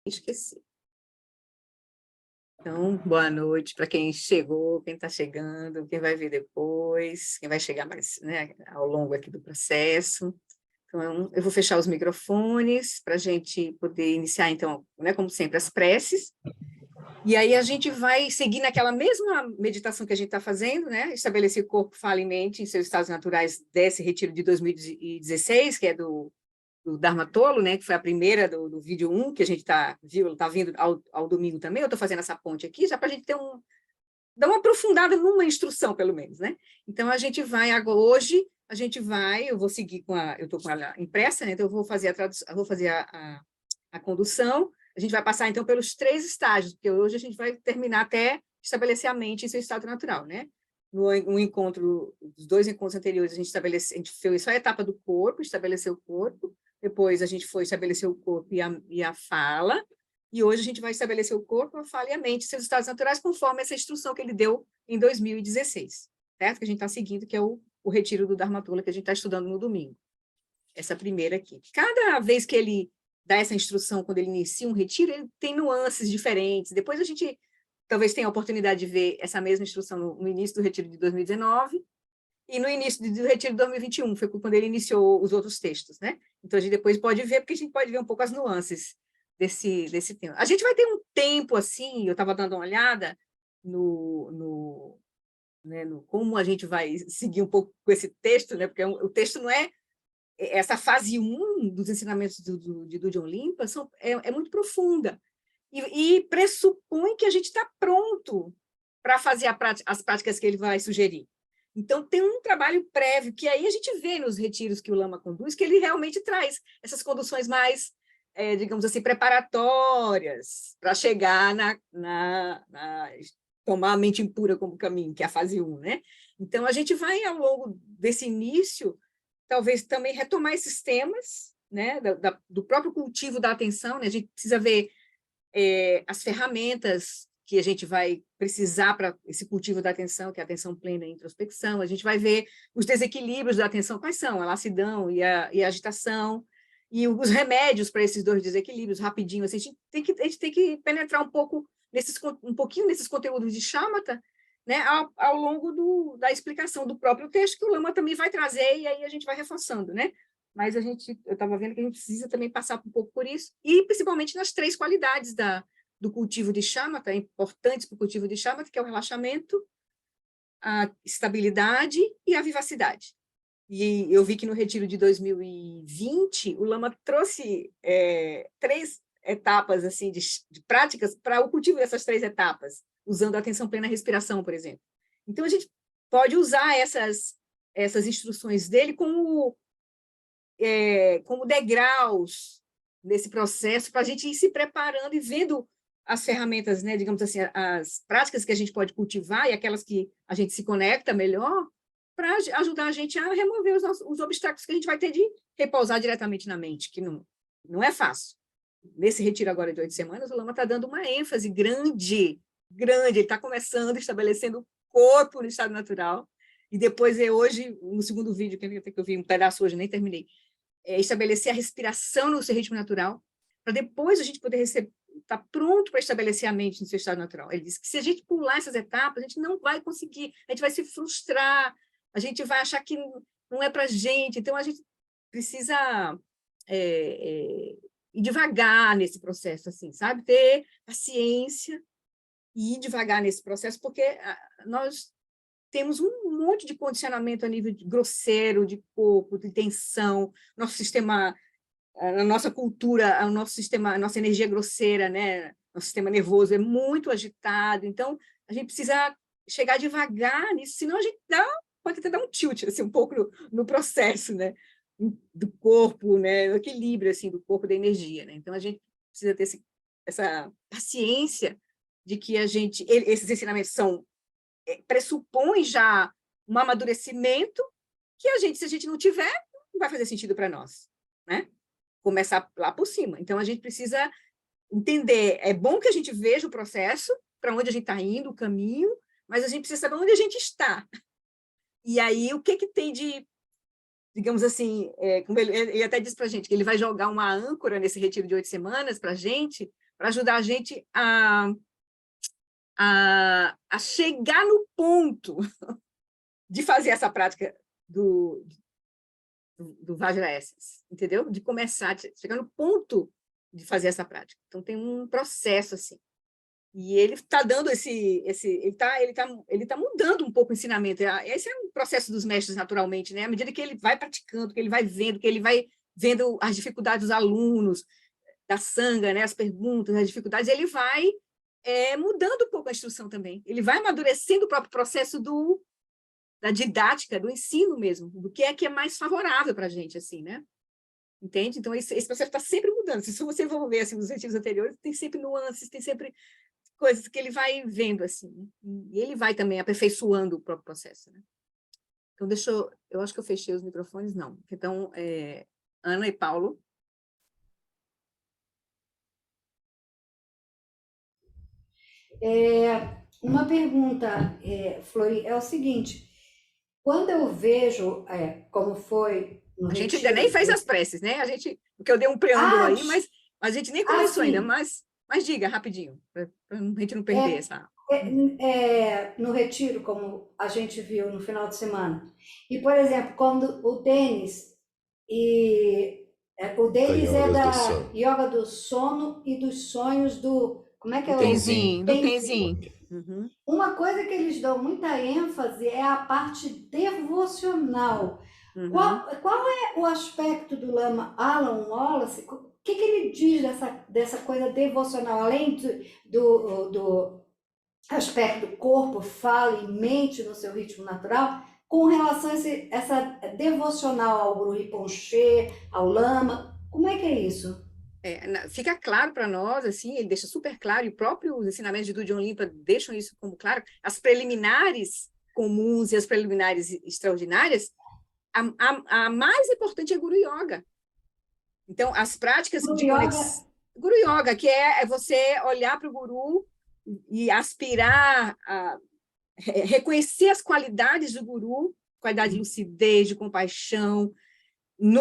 Esqueci. Então, boa noite para quem chegou, quem está chegando, quem vai vir depois, quem vai chegar mais, né, ao longo aqui do processo. Então, eu vou fechar os microfones para a gente poder iniciar, então, né, como sempre, as preces. E aí a gente vai seguir naquela mesma meditação que a gente está fazendo, né? Estabelecer corpo, fala e mente em seus estados naturais desse retiro de 2016, que é do Dharma Tolo, né, que foi a primeira do vídeo 1, que a gente está vindo ao domingo também. Eu estou fazendo essa ponte aqui, já para a gente ter dar uma aprofundada numa instrução, pelo menos, né? Então, a gente vai, hoje, eu vou seguir eu estou com ela impressa, né, então eu vou fazer a tradução, vou fazer a condução, a gente vai passar, então, pelos 3 estágios, porque hoje a gente vai terminar até estabelecer a mente em seu estado natural, né? No encontro, os 2 encontros anteriores, a gente fez só a etapa do corpo, estabeleceu o corpo, depois a gente foi estabelecer o corpo e a fala, e hoje a gente vai estabelecer o corpo, a fala e a mente, seus estados naturais, conforme essa instrução que ele deu em 2016, certo? Que a gente está seguindo, que é o retiro do Dharma Tula, que a gente está estudando no domingo. Essa primeira aqui. Cada vez que ele dá essa instrução, quando ele inicia um retiro, ele tem nuances diferentes. Depois a gente talvez tenha a oportunidade de ver essa mesma instrução no início do retiro de 2019, e no início do retiro de 2021, foi quando ele iniciou os outros textos, né? Então, a gente depois pode ver, porque a gente pode ver um pouco as nuances desse tema. A gente vai ter um tempo, assim, eu estava dando uma olhada no como a gente vai seguir um pouco com esse texto, né? Porque o texto não é... Essa fase 1 dos ensinamentos de Dudjom Limpa é muito profunda e pressupõe que a gente está pronto para fazer as práticas que ele vai sugerir. Então, tem um trabalho prévio, que aí a gente vê nos retiros que o Lama conduz, que ele realmente traz essas conduções mais, digamos assim, preparatórias para chegar tomar a mente impura como caminho, que é a fase 1, né? Então, a gente vai, ao longo desse início, talvez também retomar esses temas, né, do próprio cultivo da atenção, né? A gente precisa ver as ferramentas que a gente vai precisar para esse cultivo da atenção, que é a atenção plena e introspecção. A gente vai ver os desequilíbrios da atenção, quais são? A lassidão e a agitação, e os remédios para esses 2 desequilíbrios, rapidinho. Assim, a gente tem que penetrar um pouquinho nesses conteúdos de Shamatha, né, ao longo da explicação do próprio texto, que o Lama também vai trazer, e aí a gente vai reforçando, né? Mas eu estava vendo que a gente precisa também passar um pouco por isso, e principalmente nas 3 qualidades do cultivo de Shamatha, importantes para o cultivo de Shamatha, que é o relaxamento, a estabilidade e a vivacidade. E eu vi que no retiro de 2020, o Lama trouxe 3 etapas assim, de práticas para o cultivo dessas 3 etapas, usando a atenção plena à respiração, por exemplo. Então, a gente pode usar essas instruções dele como degraus nesse processo, para a gente ir se preparando e vendo as ferramentas, né, digamos assim, as práticas que a gente pode cultivar e aquelas que a gente se conecta melhor, para ajudar a gente a remover os obstáculos que a gente vai ter de repousar diretamente na mente, que não é fácil. Nesse retiro agora de 8 semanas, o Lama está dando uma ênfase grande, ele está começando, estabelecendo o corpo no estado natural, e depois hoje, no segundo vídeo, que eu vi um pedaço hoje, nem terminei, estabelecer a respiração no seu ritmo natural, para depois a gente poder estar pronto para estabelecer a mente no seu estado natural. Ele disse que se a gente pular essas etapas, a gente não vai conseguir, a gente vai se frustrar, a gente vai achar que não é para a gente, então a gente precisa ir devagar nesse processo, assim, sabe? Ter paciência e ir devagar nesse processo, porque nós temos um monte de condicionamento a nível grosseiro, de corpo, de tensão, nosso sistema, a nossa cultura, o nosso sistema, a nossa energia grosseira, né? Nosso sistema nervoso é muito agitado, então a gente precisa chegar devagar nisso, senão a gente pode até dar um tilt assim, um pouco no processo, né? Do corpo, né? Do equilíbrio assim, do corpo, da energia, né? Então a gente precisa ter essa paciência de que esses ensinamentos pressupõe já um amadurecimento que se a gente não tiver, não vai fazer sentido para nós, né? Começar lá por cima. Então, a gente precisa entender, é bom que a gente veja o processo, para onde a gente está indo, o caminho, mas a gente precisa saber onde a gente está. E aí, o que tem de, digamos assim, como ele até disse para a gente, que ele vai jogar uma âncora nesse retiro de 8 semanas para a gente, para ajudar a gente a chegar no ponto de fazer essa prática do Vajra Essence, entendeu? De começar, de chegar no ponto de fazer essa prática. Então, tem um processo assim. E ele está dando ele tá mudando um pouco o ensinamento. Esse é um processo dos mestres, naturalmente, né? À medida que ele vai praticando, que ele vai vendo, que ele vai vendo as dificuldades dos alunos, da sanga, né? As perguntas, as dificuldades, ele vai mudando um pouco a instrução também. Ele vai amadurecendo o próprio processo da didática, do ensino mesmo, do que é mais favorável para a gente, assim, né? Entende? Então, esse processo está sempre mudando. Se você for ver assim, nos retiros anteriores, tem sempre nuances, tem sempre coisas que ele vai vendo, assim, e ele vai também aperfeiçoando o próprio processo, né? Então, eu acho que eu fechei os microfones, não. Então, Ana e Paulo. Uma pergunta, Flori, é o seguinte, quando eu vejo como foi no A gente ainda nem retiro... fez as preces, né? Porque eu dei um preâmbulo aí, mas a gente nem começou ainda, sim, mas diga rapidinho, para a gente não perder essa... no retiro, como a gente viu no final de semana. E, por exemplo, quando o Da deles é yoga do da sono. yoga do sono e dos sonhos do... Como é que Do é o... Tenzin. Tenzin. Uhum. Uma coisa que eles dão muita ênfase é a parte devocional. Uhum. Qual é o aspecto do Lama Alan Wallace? O que ele diz dessa coisa devocional, além do aspecto corpo, fala e mente no seu ritmo natural, com relação a essa devocional ao Guru Rinpoche, ao Lama? Como é que é isso? Fica claro para nós, assim, ele deixa super claro, e o próprio os ensinamentos de Dujon Limpa deixam isso como claro, as preliminares comuns e as preliminares extraordinárias, a mais importante é Guru Yoga. Então, as práticas Guru de Yoga, conexão... Guru Yoga, que é você olhar para o Guru e aspirar a reconhecer as qualidades do Guru, qualidade de lucidez, de compaixão,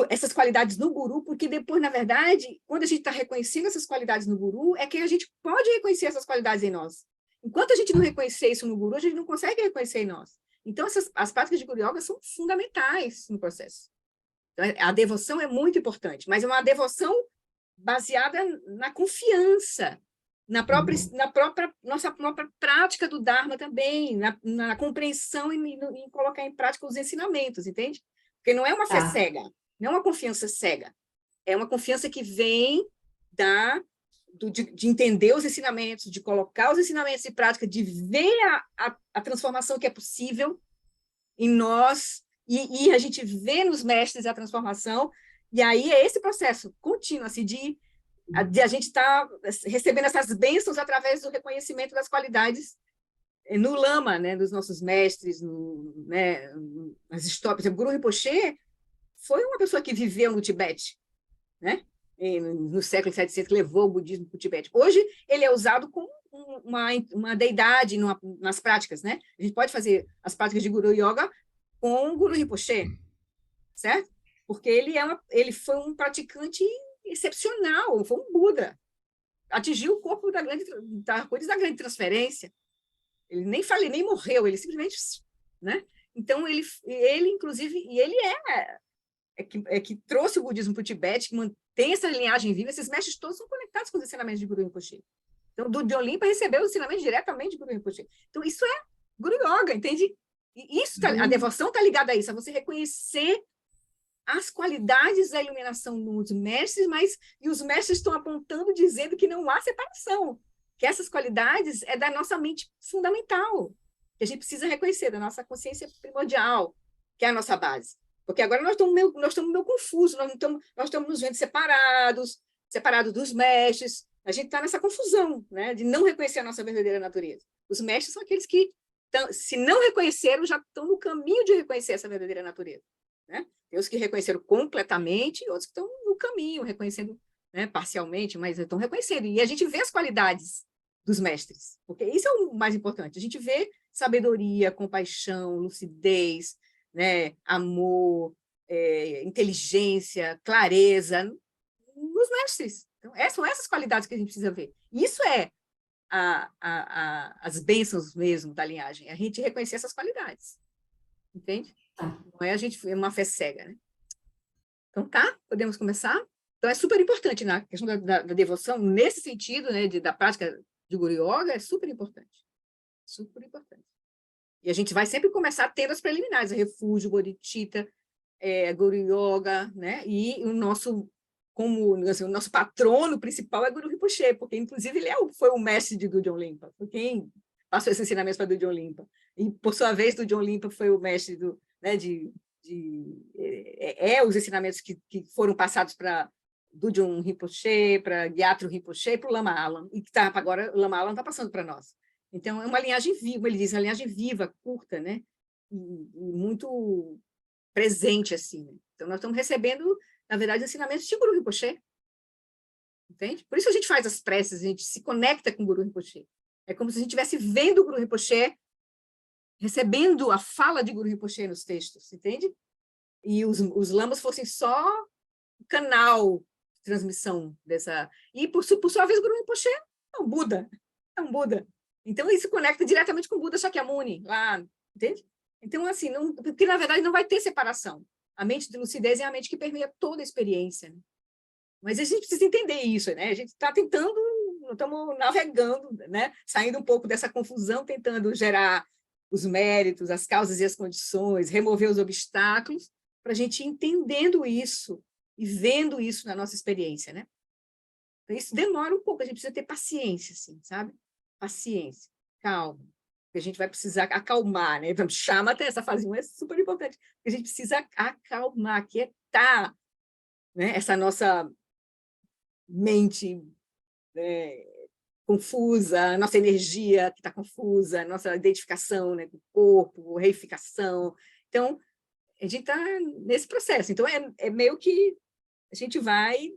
essas qualidades no guru, porque depois, na verdade, quando a gente está reconhecendo essas qualidades no guru, é que a gente pode reconhecer essas qualidades em nós. Enquanto a gente não reconhecer isso no guru, a gente não consegue reconhecer em nós. Então, as práticas de Guru Yoga são fundamentais no processo. Então, a devoção é muito importante, mas é uma devoção baseada na confiança, nossa própria prática do Dharma também, na compreensão e em colocar em prática os ensinamentos, entende? Porque não é uma fé tá. cega, não é uma confiança cega, é uma confiança que vem de entender os ensinamentos, de colocar os ensinamentos em prática, de ver a transformação que é possível em nós, e a gente vê nos mestres a transformação, e aí é esse processo contínuo, assim, de a gente estar recebendo essas bênçãos através do reconhecimento das qualidades no lama, né, dos nossos mestres, né, nas histórias. O Guru Rinpoche foi uma pessoa que viveu no Tibete, né, no século 700, levou o budismo para o Tibete. Hoje, ele é usado como uma deidade nas práticas, né? A gente pode fazer as práticas de Guru Yoga com o Guru Rinpoche, certo? Porque ele foi um praticante excepcional, foi um Buda, atingiu o corpo da arco-íris da grande transferência. Ele nem falei, nem morreu, ele simplesmente, né? Então ele inclusive, e ele que trouxe o budismo para o Tibete, que mantém essa linhagem viva. Esses mestres todos são conectados com os ensinamentos de Guru Rinpoche. Então, do Olimpa recebeu os ensinamentos diretamente de Guru Rinpoche. Então, isso é Guru Yoga, entende? E a devoção está ligada a isso, a você reconhecer as qualidades da iluminação nos mestres, e os mestres estão apontando, dizendo que não há separação, que essas qualidades é da nossa mente fundamental, que a gente precisa reconhecer, da nossa consciência primordial, que é a nossa base. Porque agora nós estamos meio confusos, nós estamos nos vendo separados dos mestres, a gente está nessa confusão, né, de não reconhecer a nossa verdadeira natureza. Os mestres são aqueles que, se não reconheceram, já estão no caminho de reconhecer essa verdadeira natureza, né? Tem os que reconheceram completamente e outros que estão no caminho, reconhecendo, né, parcialmente, mas estão reconhecendo. E a gente vê as qualidades dos mestres, porque isso é o mais importante. A gente vê sabedoria, compaixão, lucidez, né, amor, inteligência, clareza nos mestres. Então, são essas qualidades que a gente precisa ver. Isso é as bênçãos mesmo da linhagem, a gente reconhecer essas qualidades, entende? Tá. Não é a gente uma fé cega, né? Então, tá? Podemos começar? Então, é super importante na questão da devoção, nesse sentido, né, da prática de Guru Yoga, é super importante. Super importante. E a gente vai sempre começar tendo as preliminares, refúgio, bodhicitta, Guru Yoga, né? E o nosso, assim, o nosso patrono principal é Guru Rinpoche, porque, inclusive, ele foi o mestre de Dudjom Limpa, foi quem passou esses ensinamentos para Dudjom Limpa. E, por sua vez, Dudjom Limpa foi o mestre né, os ensinamentos que foram passados para Dudjom Rinpoche, para Gyatro Rinpoche e para o Lama Alam, e que agora o Lama Alam está passando para nós. Então, é uma linhagem viva, ele diz, uma linhagem viva, curta, né? E muito presente, assim. Né? Então, nós estamos recebendo, na verdade, ensinamentos de Guru Rinpoche. Entende? Por isso a gente faz as preces, a gente se conecta com o Guru Rinpoche. É como se a gente estivesse vendo o Guru Rinpoche, recebendo a fala de Guru Rinpoche nos textos, entende? E os lamas fossem só o canal de transmissão dessa... E, por sua vez, o Guru Rinpoche é um Buda. É um Buda. Então, ele se conecta diretamente com o Buda Shakyamuni, lá, entende? Então, assim, porque, na verdade, não vai ter separação. A mente de lucidez é a mente que permeia toda a experiência. Né? Mas a gente precisa entender isso, né? A gente está tentando, estamos navegando, né? Saindo um pouco dessa confusão, tentando gerar os méritos, as causas e as condições, remover os obstáculos, para a gente ir entendendo isso e vendo isso na nossa experiência, né? Então, isso demora um pouco, a gente precisa ter paciência, assim, sabe? Paciência, calma. A gente vai precisar acalmar, né? Chama até essa fase 1, é super importante. A gente precisa acalmar, aquietar, né? Essa nossa mente, né, confusa, nossa energia que está confusa, nossa identificação, né, com o corpo, reificação. Então, a gente está nesse processo. Então, é meio que a gente vai,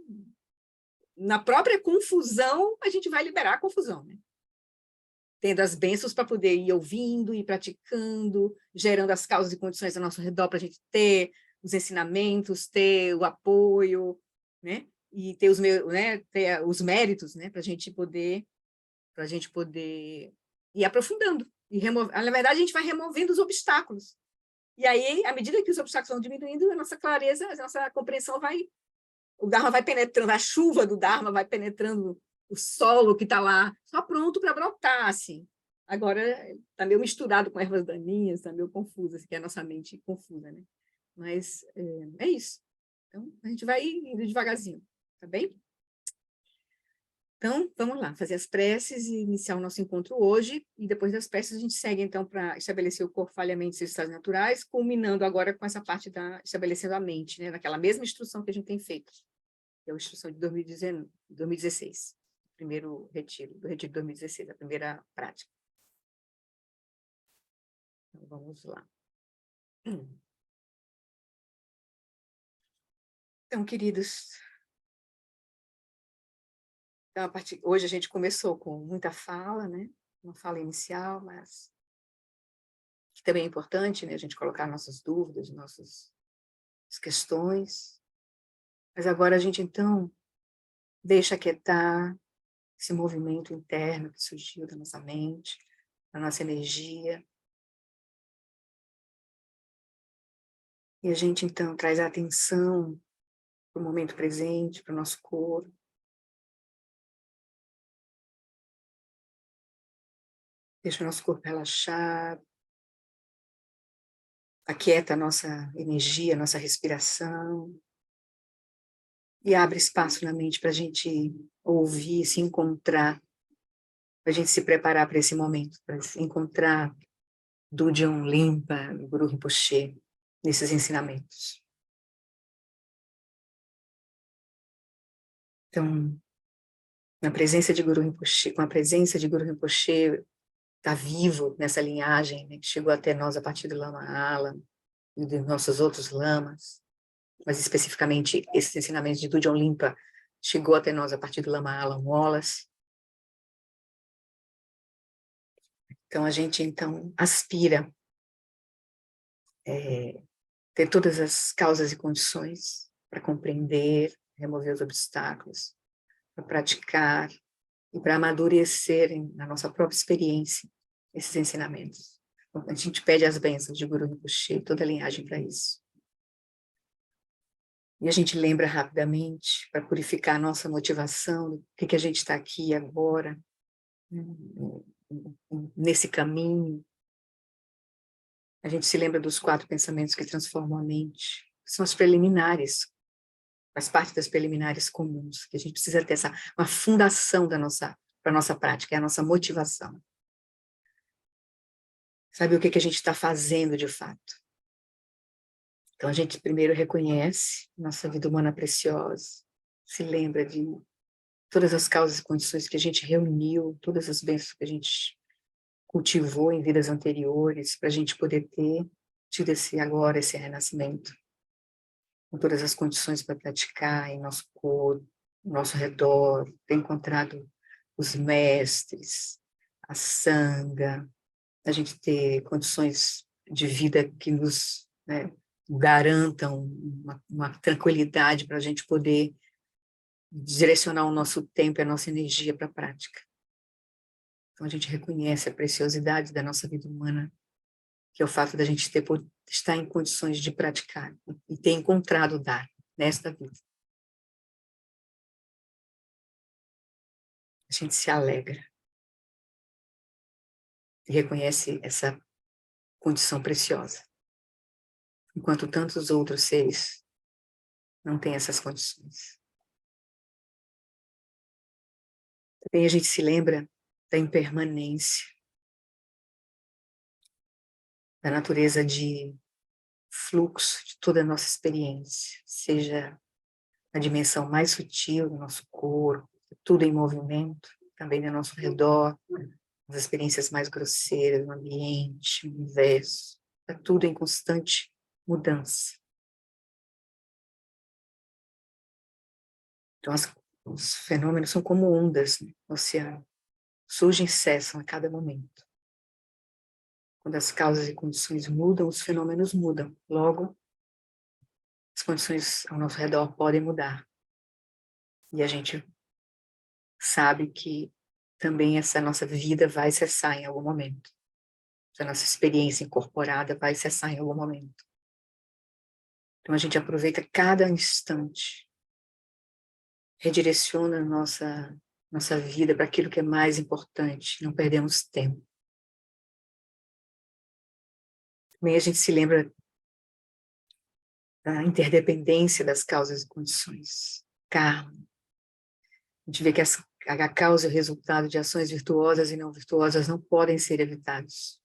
na própria confusão, a gente vai liberar a confusão, né? Tendo as bênçãos para poder ir ouvindo, ir praticando, gerando as causas e condições ao nosso redor para a gente ter os ensinamentos, ter o apoio, né? E ter ter os méritos, né? Para a gente poder ir aprofundando. Na verdade, a gente vai removendo os obstáculos. E aí, à medida que os obstáculos vão diminuindo, a nossa clareza, a nossa compreensão o Dharma vai penetrando, a chuva do Dharma vai penetrando o solo que está lá, só pronto para brotar, assim. Agora, está meio misturado com ervas daninhas, está meio confuso, assim, que é a nossa mente confusa, né? Mas é isso. Então, a gente vai indo devagarzinho, tá bem? Então, vamos lá, fazer as preces e iniciar o nosso encontro hoje, e depois das preces a gente segue, então, para estabelecer o corpo falhamente em seus estados naturais, culminando agora com essa parte estabelecendo a mente, né? Naquela mesma instrução que a gente tem feito, que é a instrução de 2016, o primeiro retiro, do retiro de 2016, a primeira prática. Então, vamos lá. Então, queridos, então, hoje a gente começou com muita fala, né? Uma fala inicial, mas que também é importante, né? A gente colocar nossas dúvidas, nossas questões. Mas agora a gente, então, deixa aquietar esse movimento interno que surgiu da nossa mente, da nossa energia. E a gente, então, traz a atenção para o momento presente, para o nosso corpo. Deixa o nosso corpo relaxado. Aquieta a nossa energia, a nossa respiração. E abre espaço na mente para a gente ouvir, se encontrar, para a gente se preparar para esse momento, para se encontrar Dudjom Limpa, Guru Rinpoche, nesses ensinamentos. Então, na presença de Guru Rinpoche, com a presença de Guru Rinpoche, está vivo nessa linhagem, né, que chegou até nós a partir do Lama Alam e dos nossos outros lamas, mas especificamente esses ensinamentos de Dudjom Limpa chegou até nós a partir do Lama Alam Wallace. Então, a gente, então, aspira ter todas as causas e condições para compreender, remover os obstáculos, para para praticar e para amadurecerem na nossa própria experiência esses ensinamentos. Então, a gente pede as bênçãos de Guru Rinpoche, toda a linhagem para isso. E a gente lembra rapidamente, para purificar a nossa motivação, do que a gente está aqui agora, nesse caminho. A gente se lembra dos 4 pensamentos que transformam a mente. São os preliminares, faz parte das preliminares comuns, que a gente precisa ter uma fundação para a nossa prática, é a nossa motivação. Sabe o que a gente está fazendo de fato? Então, a gente primeiro reconhece nossa vida humana preciosa, se lembra de todas as causas e condições que a gente reuniu, todas as bênçãos que a gente cultivou em vidas anteriores, para a gente poder ter tido esse renascimento, com todas as condições para praticar em nosso corpo, no nosso redor, ter encontrado os mestres, a sanga, a gente ter condições de vida que nos garantam uma tranquilidade para a gente poder direcionar o nosso tempo e a nossa energia para a prática. Então, a gente reconhece a preciosidade da nossa vida humana, que é o fato da gente estar em condições de praticar e ter encontrado o Dharma nesta vida. A gente se alegra e reconhece essa condição preciosa, enquanto tantos outros seres não têm essas condições. Também a gente se lembra da impermanência, da natureza de fluxo de toda a nossa experiência, seja na dimensão mais sutil do nosso corpo, tudo em movimento, também ao nosso redor, as experiências mais grosseiras, no ambiente, no universo, é tudo em constante mudança. Então, os fenômenos são como ondas no oceano, surgem e cessam a cada momento. Quando as causas e condições mudam, os fenômenos mudam. Logo, as condições ao nosso redor podem mudar. E a gente sabe que também essa nossa vida vai cessar em algum momento. Essa nossa experiência incorporada vai cessar em algum momento. Então a gente aproveita cada instante, redireciona a nossa vida para aquilo que é mais importante, não perdemos tempo. Também a gente se lembra da interdependência das causas e condições. Karma. A gente vê que a causa e o resultado de ações virtuosas e não virtuosas não podem ser evitados.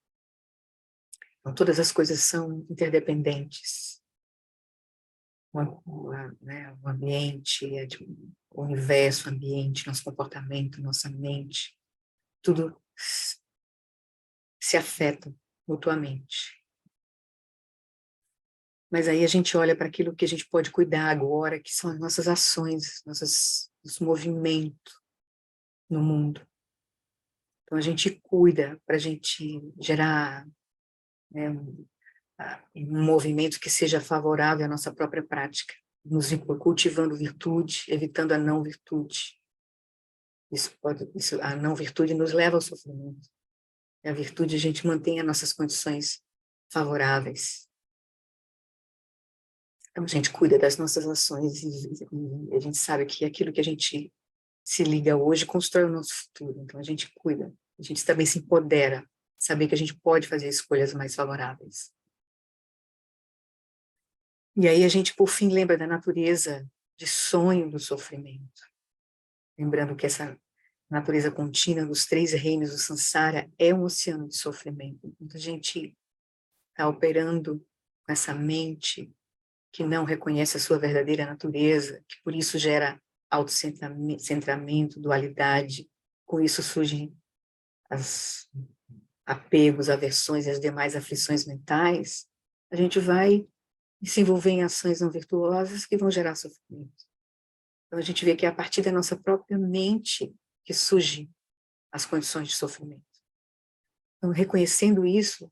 Então, todas as coisas são interdependentes. O ambiente, o universo, o ambiente, nosso comportamento, nossa mente, tudo se afeta mutuamente. Mas aí a gente olha para aquilo que a gente pode cuidar agora, que são as nossas ações, nosso movimento no mundo. Então a gente cuida para a gente gerar um movimento que seja favorável à nossa própria prática, nos cultivando virtude, evitando a não virtude. A não virtude nos leva ao sofrimento. E a virtude a gente mantém as nossas condições favoráveis. Então a gente cuida das nossas ações e a gente sabe que aquilo que a gente se liga hoje constrói o nosso futuro. Então a gente cuida, a gente também se empodera, saber que a gente pode fazer escolhas mais favoráveis. E aí a gente, por fim, lembra da natureza de sonho do sofrimento. Lembrando que essa natureza contínua dos 3 reinos do Sansara é um oceano de sofrimento. Então, a gente está operando com essa mente que não reconhece a sua verdadeira natureza, que por isso gera autocentramento, dualidade. Com isso surgem os apegos, aversões e as demais aflições mentais. A gente vai se envolver em ações não virtuosas que vão gerar sofrimento. Então, a gente vê que é a partir da nossa própria mente que surgem as condições de sofrimento. Então, reconhecendo isso,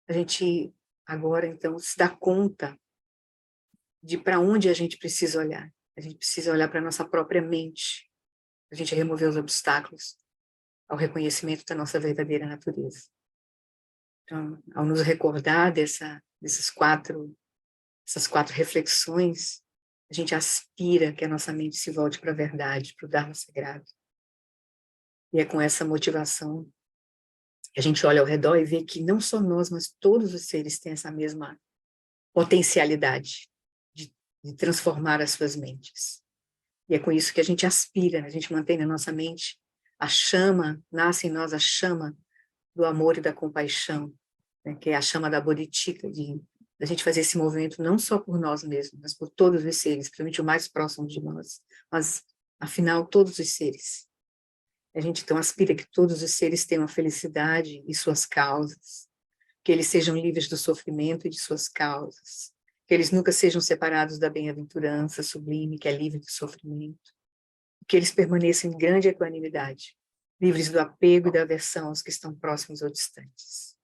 a gente agora, então, se dá conta de para onde a gente precisa olhar. A gente precisa olhar para a nossa própria mente, a gente remover os obstáculos ao reconhecimento da nossa verdadeira natureza. Então, ao nos recordar essas quatro reflexões, a gente aspira que a nossa mente se volte para a verdade, para o Dharma sagrado. E é com essa motivação que a gente olha ao redor e vê que não só nós, mas todos os seres têm essa mesma potencialidade de transformar as suas mentes. E é com isso que a gente aspira, né? A gente mantém na nossa mente a chama, nasce em nós a chama do amor e da compaixão, né? Que é a chama da bodhicitta, da gente fazer esse movimento não só por nós mesmos, mas por todos os seres, principalmente o mais próximo de nós, mas, afinal, todos os seres. A gente, então, aspira que todos os seres tenham a felicidade e suas causas, que eles sejam livres do sofrimento e de suas causas, que eles nunca sejam separados da bem-aventurança sublime, que é livre do sofrimento, que eles permaneçam em grande equanimidade, livres do apego e da aversão aos que estão próximos ou distantes.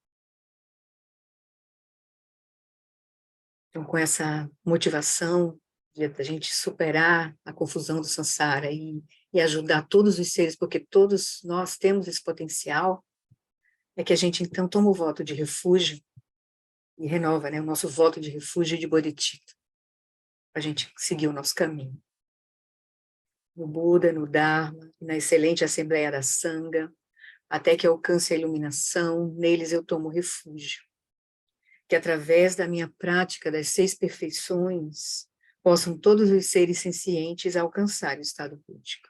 Então, com essa motivação da gente superar a confusão do samsara e ajudar todos os seres, porque todos nós temos esse potencial, é que a gente, então, toma o voto de refúgio e renova, né, o nosso voto de refúgio de bodhicitta, para a gente seguir o nosso caminho. No Buda, no Dharma, na excelente Assembleia da Sangha, até que alcance a iluminação, neles eu tomo refúgio. Que através da minha prática das 6 perfeições, possam todos os seres sencientes alcançar o estado búdico.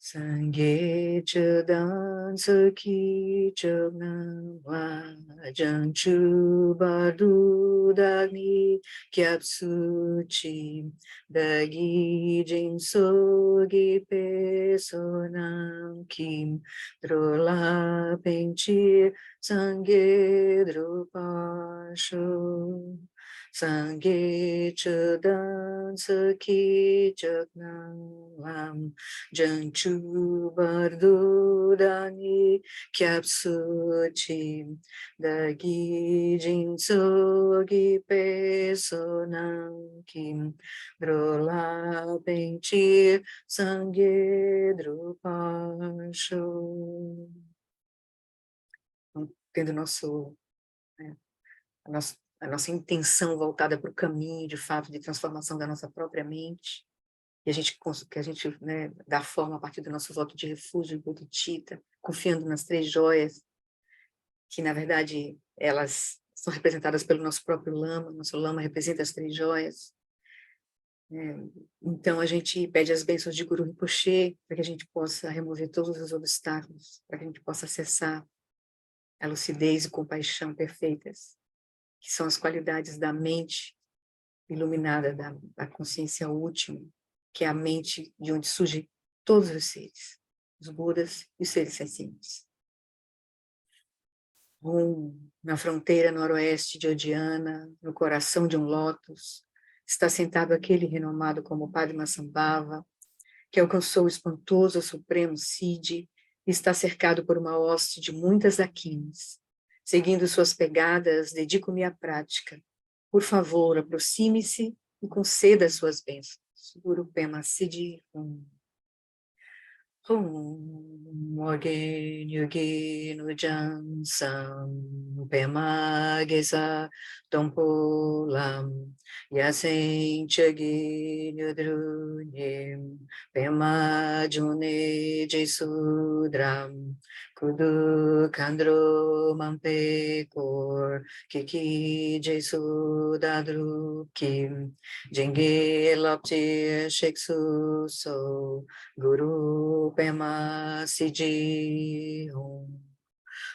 Sangye Chadan Saki Chabna Vajan Chu Bardu Dagni Kyapsu Chi Dagi Jin Sogi Pesonam Kim Drola Penchir Sangye Drupasho Sangye Chadan Saki Chabna Janchu Bardudani Kyapsuchi Dagi Jinsogi Pesonam Kim Drola Penchir Sangye Drupasho. Tendo né, a nossa intenção voltada para o caminho, de fato, de transformação da nossa própria mente, que a gente né, dá forma a partir do nosso voto de refúgio, bodhicitta, confiando nas 3 joias, que, na verdade, elas são representadas pelo nosso próprio lama, nosso lama representa as 3 joias. Então, a gente pede as bênçãos de Guru Rinpoche, para que a gente possa remover todos os obstáculos, para que a gente possa acessar a lucidez e compaixão perfeitas, que são as qualidades da mente iluminada, da consciência última, que é a mente de onde surgem todos os seres, os Budas e os seres sencientes. Na fronteira noroeste de Odiana, no coração de um lótus, está sentado aquele renomado como Padmasambhava, que alcançou o espantoso Supremo Siddhi e está cercado por uma hoste de muitas dakinis. Seguindo suas pegadas, dedico-me à prática. Por favor, aproxime-se e conceda as suas bênçãos. Guru Pema Siddhi. Morgen Yogi Nujan Sam Pema Gesa Dompolam Yasen Chagi Nudrunyem Pema June Jesudram Kudu Kandro Mampekor Kiki Jesudadru Kim Jenge Lopti Sheksu So Guru Pema Siddhi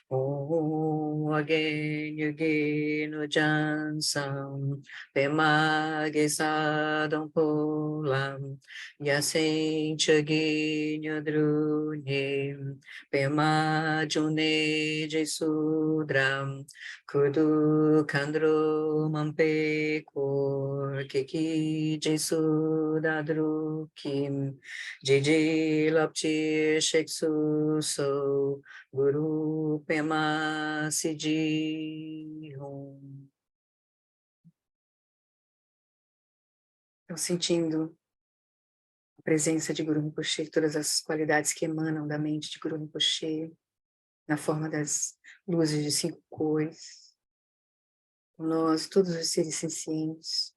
Om again again Jansam Pema Gesadam Polam Yasen Chagin Yadrunim Pema June Jesudram Kudu Kandro Mampekor Kiki Jesudadru Kim Jiji Lapchi Sheksu So Guru Pema Siddhi Om. Então, sentindo presença de Guru Rinpoche, todas as qualidades que emanam da mente de Guru Rinpoche, na forma das luzes de 5 cores, nós, todos os seres sencientes,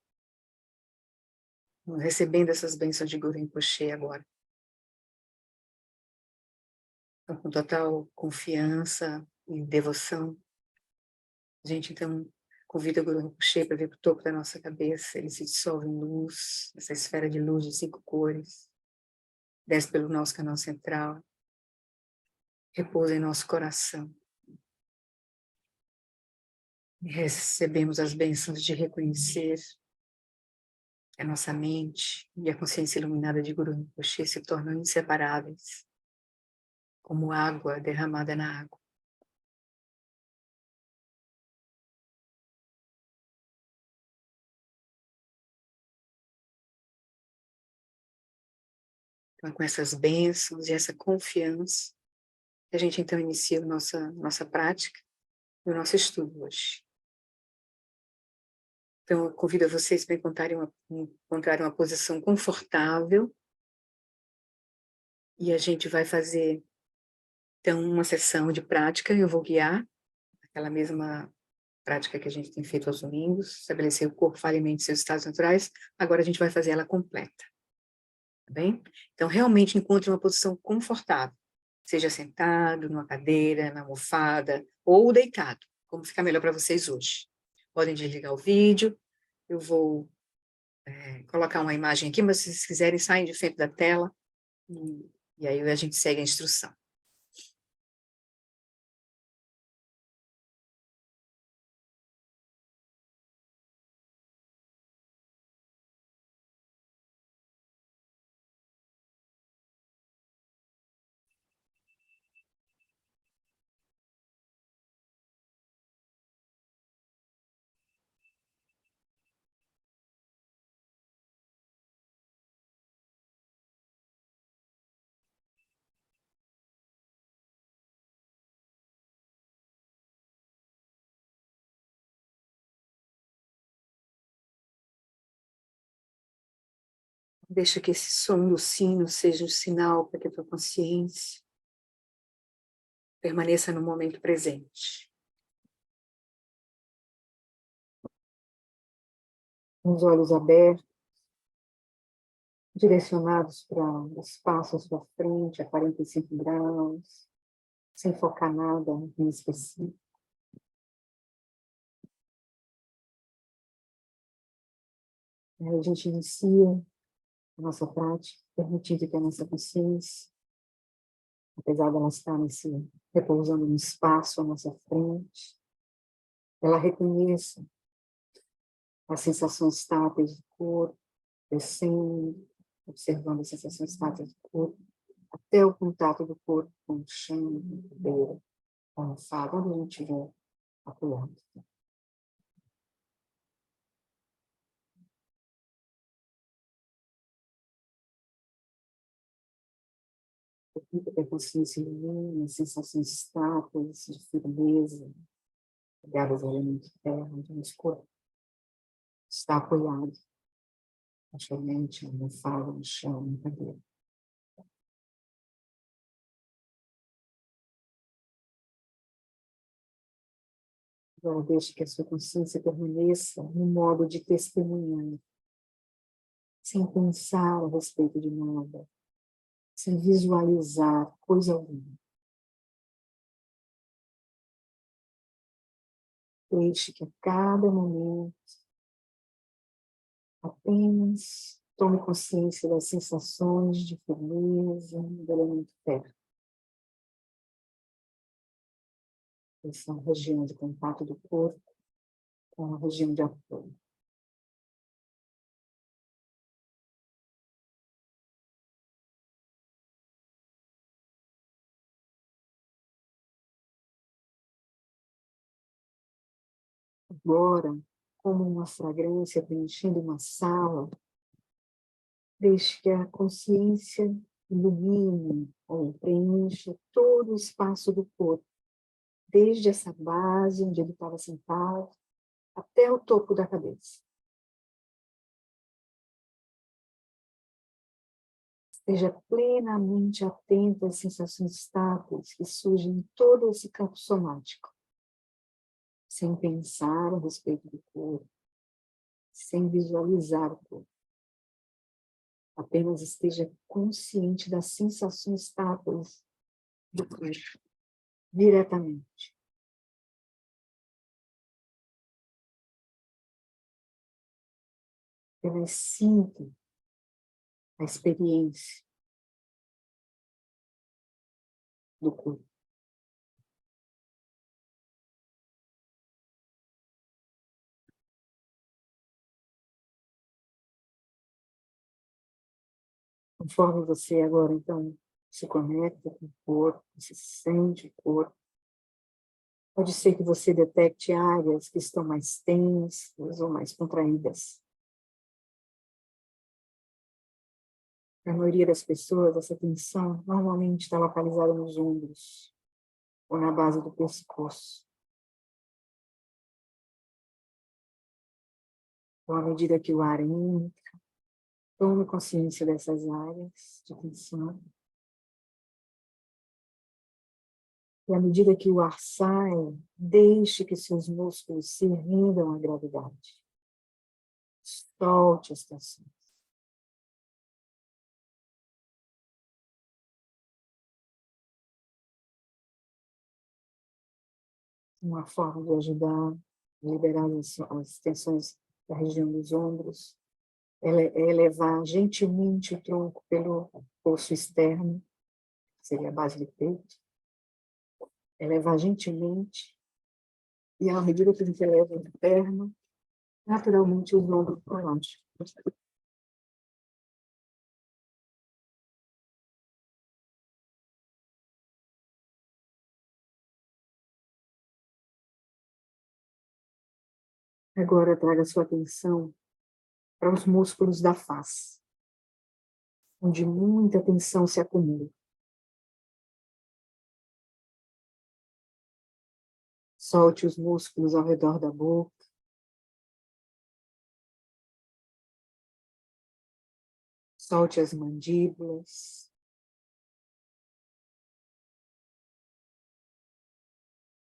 recebendo essas bênçãos de Guru Rinpoche agora. Então, com total confiança e devoção, a gente então convida o Guru Rinpoche para vir para o topo da nossa cabeça, ele se dissolve em luz, essa esfera de luz de 5 cores, desce pelo nosso canal central, repousa em nosso coração. E recebemos as bênçãos de reconhecer a nossa mente e a consciência iluminada de Guru Rinpoche se tornam inseparáveis, como água derramada na água. Então, com essas bênçãos e essa confiança, a gente então inicia a nossa prática e o nosso estudo hoje. Então, eu convido vocês para encontrarem uma posição confortável e a gente vai fazer, então, uma sessão de prática. Eu vou guiar aquela mesma prática que a gente tem feito aos domingos, estabelecer o corpo, fala e mente, seus estados naturais. Agora a gente vai fazer ela completa, tá bem? Então, realmente encontre uma posição confortável, seja sentado, numa cadeira, na almofada ou deitado, como ficar melhor para vocês hoje. Podem desligar o vídeo, eu vou colocar uma imagem aqui, mas se vocês quiserem, saem de frente da tela e aí a gente segue a instrução. Deixa que esse som do sino seja um sinal para que a tua consciência permaneça no momento presente. Com os olhos abertos, direcionados para o espaço à sua frente, a 45 graus, sem focar nada em específico. Aí a gente inicia a nossa prática, permitindo que a nossa consciência, apesar dela estar repousando no espaço à nossa frente, ela reconheça as sensações táteis do corpo, descendo, observando as sensações táteis do corpo, até o contato do corpo com o chão, com a cadeira, com a almofada, onde a gente estiver apoiado. Permita que a consciência ilumine as sensações táteis de firmeza, ligadas ao elemento terra, onde o nosso corpo está apoiado, praticamente na almofada, no chão, na cadeira. Agora deixe que a sua consciência permaneça no modo de testemunhar, sem pensar a respeito de nada, sem visualizar coisa alguma. Deixe que a cada momento apenas tome consciência das sensações de firmeza do elemento terra. Essa região de contato do corpo com a região de apoio. Agora, como uma fragrância preenchendo uma sala, deixe que a consciência ilumine ou preencha todo o espaço do corpo, desde essa base onde ele estava sentado, até o topo da cabeça. Esteja plenamente atento às sensações estáveis que surgem em todo esse campo somático, sem pensar a respeito do corpo, sem visualizar o corpo. Apenas esteja consciente das sensações estáveis do corpo, diretamente. Apenas sinta a experiência do corpo. Conforme você agora, então, se conecta com o corpo, você sente o corpo, pode ser que você detecte áreas que estão mais tensas ou mais contraídas. Para a maioria das pessoas, essa tensão normalmente está localizada nos ombros ou na base do pescoço. Então, à medida que o ar entra, tome consciência dessas áreas de tensão. E à medida que o ar sai, deixe que seus músculos se rendam à gravidade. Solte as tensões. Uma forma de ajudar a liberar as tensões da região dos ombros é elevar gentilmente o tronco pelo osso externo, que seria a base do peito. Elevar gentilmente, e à medida que a gente eleva a perna, naturalmente os ombros relaxam. Agora traga sua atenção para os músculos da face, onde muita tensão se acumula. Solte os músculos ao redor da boca. Solte as mandíbulas.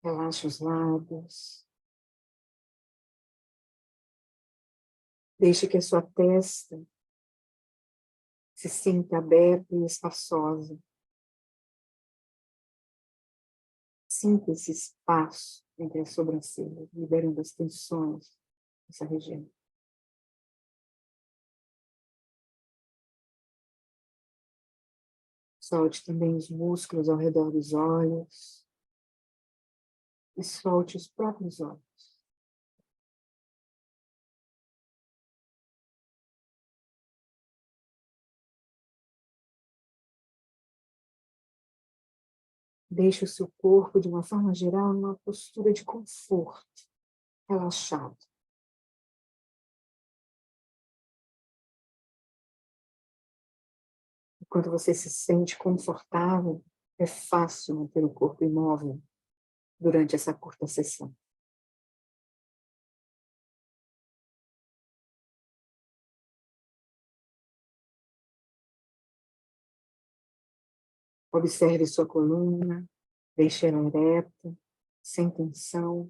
Relaxe os lábios. Deixe que a sua testa se sinta aberta e espaçosa. Sinta esse espaço entre as sobrancelhas, liberando as tensões dessa região. Solte também os músculos ao redor dos olhos. E solte os próprios olhos. Deixe o seu corpo, de uma forma geral, numa postura de conforto, relaxado. Quando você se sente confortável, é fácil manter o corpo imóvel durante essa curta sessão. Observe sua coluna, deixe ela ereta, sem tensão,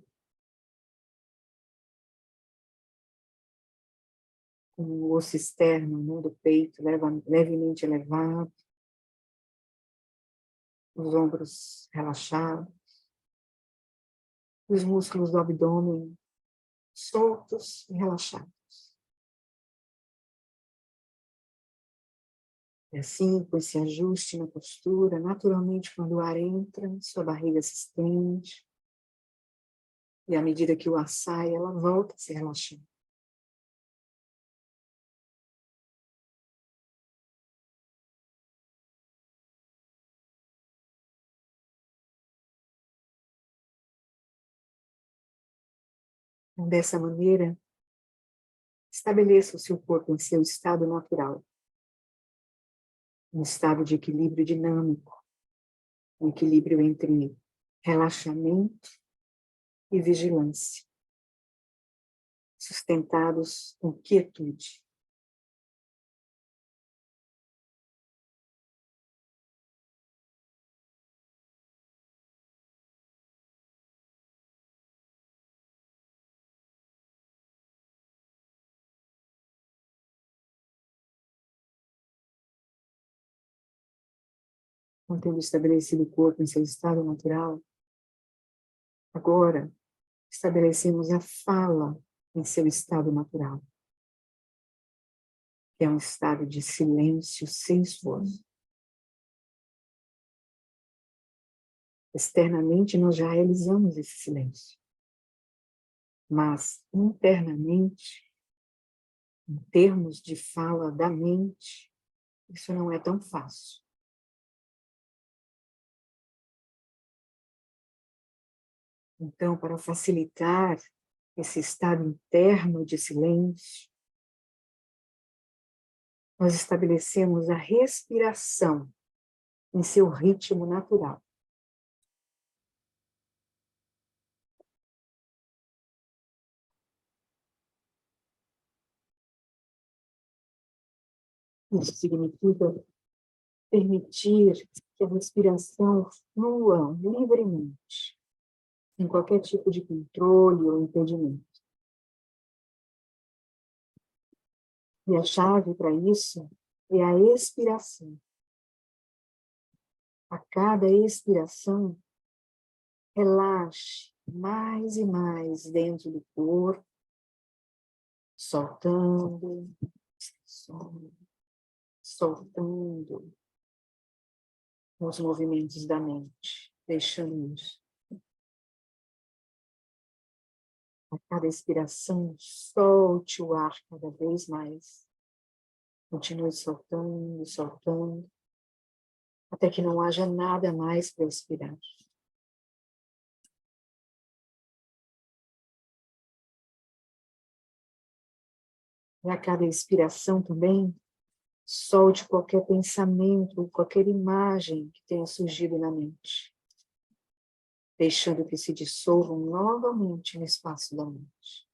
com o osso externo, né, do peito levemente elevado, os ombros relaxados, os músculos do abdômen soltos e relaxados. E assim, com esse ajuste na postura, naturalmente, quando o ar entra, sua barriga se estende, e à medida que o ar sai, ela volta a se relaxar. Então, dessa maneira, estabeleça o seu corpo em seu estado natural, um estado de equilíbrio dinâmico, um equilíbrio entre relaxamento e vigilância, sustentados com quietude. Tendo estabelecido o corpo em seu estado natural, agora estabelecemos a fala em seu estado natural, que é um estado de silêncio sem esforço. Externamente, nós já realizamos esse silêncio, mas internamente, em termos de fala da mente, isso não é tão fácil. Então, para facilitar esse estado interno de silêncio, nós estabelecemos a respiração em seu ritmo natural. Isso significa permitir que a respiração flua livremente, sem qualquer tipo de controle ou impedimento. E a chave para isso é a expiração. A cada expiração, relaxe mais e mais dentro do corpo, soltando, soltando os movimentos da mente, deixando isso. A cada expiração, solte o ar cada vez mais. Continue soltando, soltando, até que não haja nada mais para expirar. E a cada expiração também, solte qualquer pensamento, qualquer imagem que tenha surgido na mente, deixando que se dissolvam novamente no espaço da mente.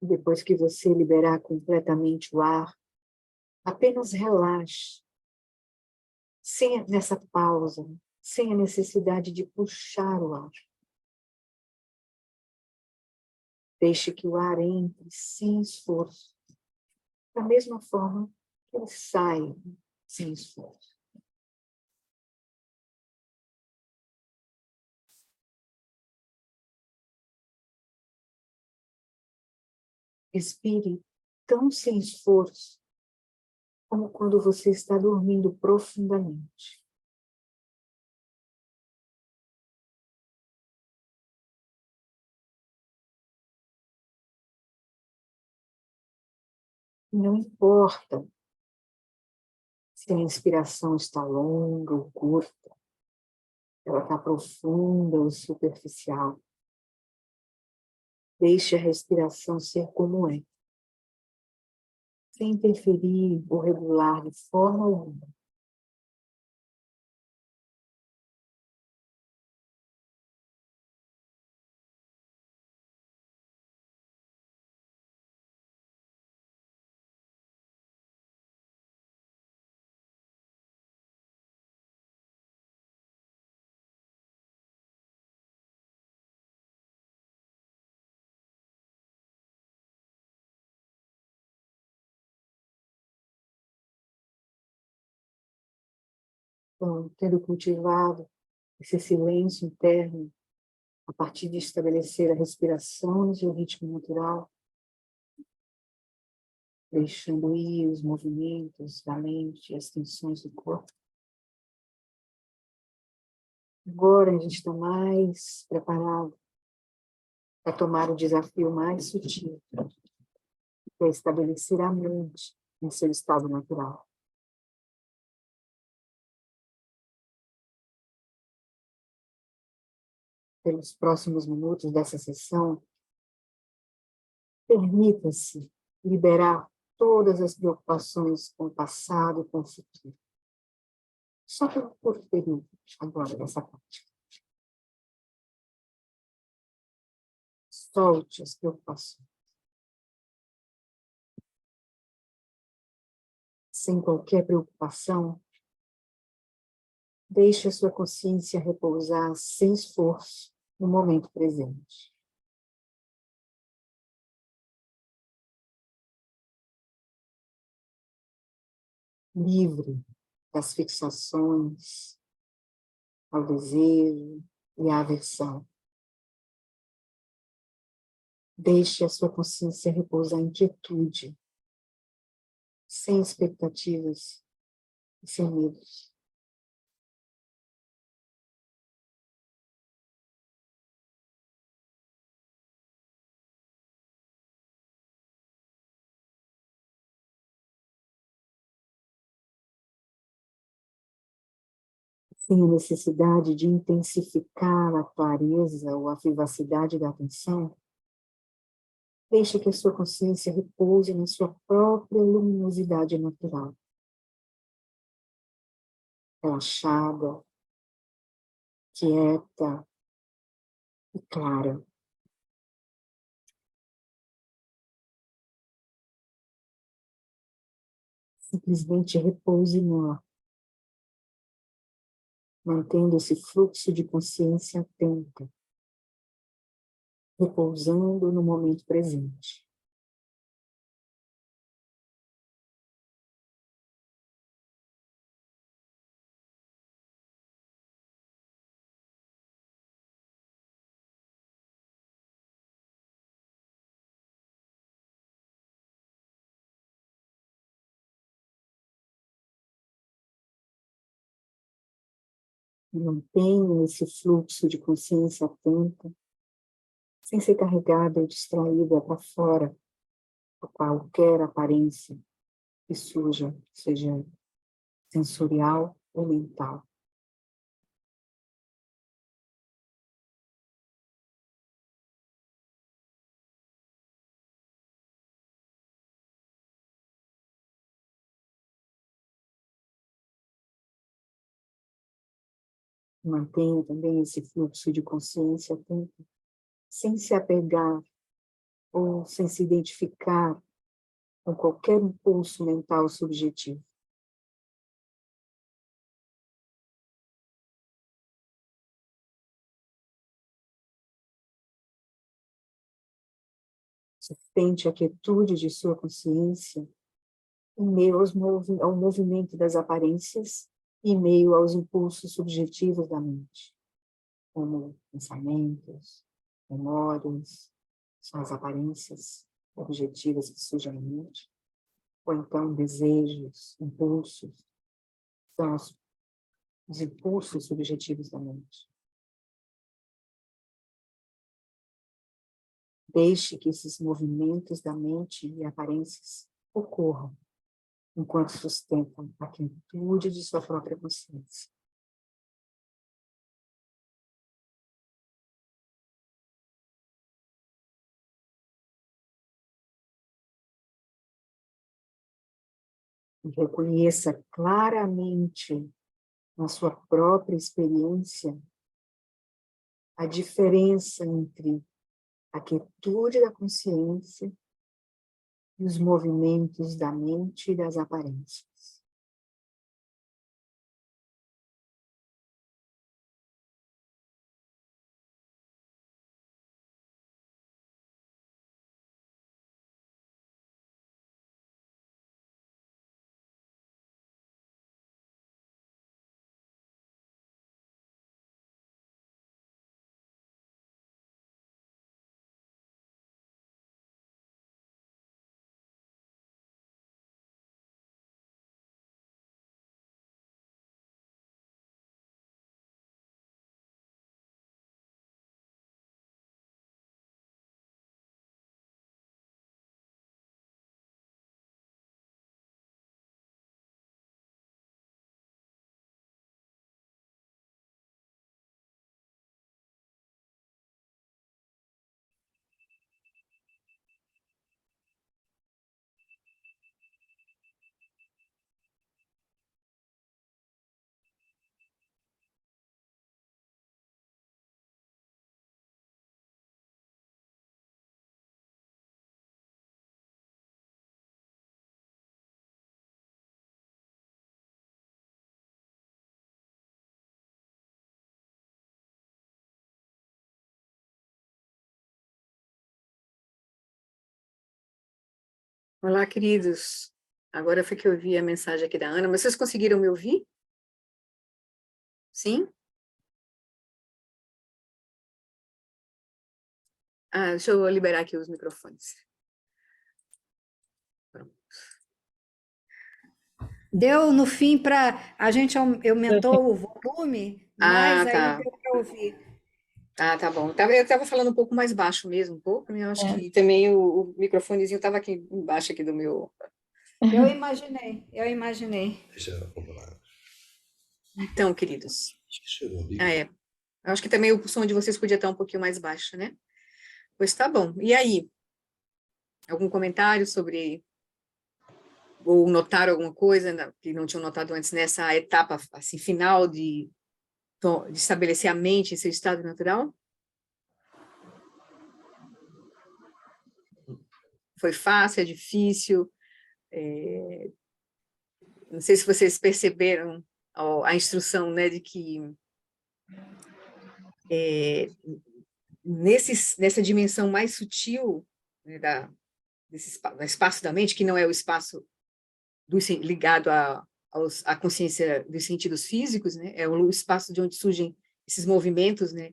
E depois que você liberar completamente o ar, apenas relaxe, nessa pausa, sem a necessidade de puxar o ar. Deixe que o ar entre sem esforço, da mesma forma que ele sai sem esforço. Respire tão sem esforço como quando você está dormindo profundamente. E não importa se a inspiração está longa ou curta, ela está profunda ou superficial. Deixe a respiração ser como é, sem interferir ou regular de forma alguma. Então, tendo cultivado esse silêncio interno, a partir de estabelecer a respiração no seu ritmo natural, deixando ir os movimentos da mente, as tensões do corpo. Agora a gente está mais preparado para tomar o desafio mais sutil, que é estabelecer a mente em seu estado natural. Pelos próximos minutos dessa sessão, permita-se liberar todas as preocupações com o passado e com o futuro. Só por um curto período agora dessa prática. Solte as preocupações. Sem qualquer preocupação, Deixe a sua consciência repousar sem esforço no momento presente. Livre das fixações, ao desejo e à aversão. Deixe a sua consciência repousar em quietude, sem expectativas e sem medos. Sem a necessidade de intensificar a clareza ou a vivacidade da atenção, deixe que a sua consciência repouse na sua própria luminosidade natural. Relaxada, quieta e clara. Simplesmente repouse nela, mantendo esse fluxo de consciência atenta, repousando no momento presente. Mantenha esse fluxo de consciência atenta, sem ser carregada ou distraída para fora por qualquer aparência que surja, seja sensorial ou mental. Mantenha também esse fluxo de consciência atenta, sem se apegar ou sem se identificar com qualquer impulso mental subjetivo. Sustente a quietude de sua consciência em meio ao movimento das aparências e em meio aos impulsos subjetivos da mente, como pensamentos, memórias, são as aparências objetivas que surgem na mente, ou então desejos, impulsos, são os impulsos subjetivos da mente. Deixe que esses movimentos da mente e aparências ocorram, enquanto sustentam a quietude de sua própria consciência. E reconheça claramente na sua própria experiência a diferença entre a quietude da consciência e os movimentos da mente e das aparências. Olá, queridos. Agora foi que eu vi a mensagem aqui da Ana, mas vocês conseguiram me ouvir? Sim? Deixa eu liberar aqui os microfones. Deu no fim para a gente aumentou o volume, mas aí Tá. deu para ouvir. Tá bom. Eu estava falando um pouco mais baixo mesmo, um pouco, né? Eu acho que também o microfonezinho estava aqui embaixo aqui do meu... Eu imaginei, eu imaginei. Deixa eu acumular. Então, queridos, Acho que chegou, Bia. eu acho que também o som de vocês podia estar um pouquinho mais baixo, né? Pois tá bom. E aí? Algum comentário sobre, ou notaram alguma coisa que não tinham notado antes nessa etapa, assim, final de estabelecer a mente em seu estado natural? Foi fácil, é difícil? Não sei se vocês perceberam a instrução, né, de que nessa dimensão mais sutil, né, do espaço da mente, que não é o espaço ligado à consciência dos sentidos físicos, né, é o espaço de onde surgem esses movimentos, né,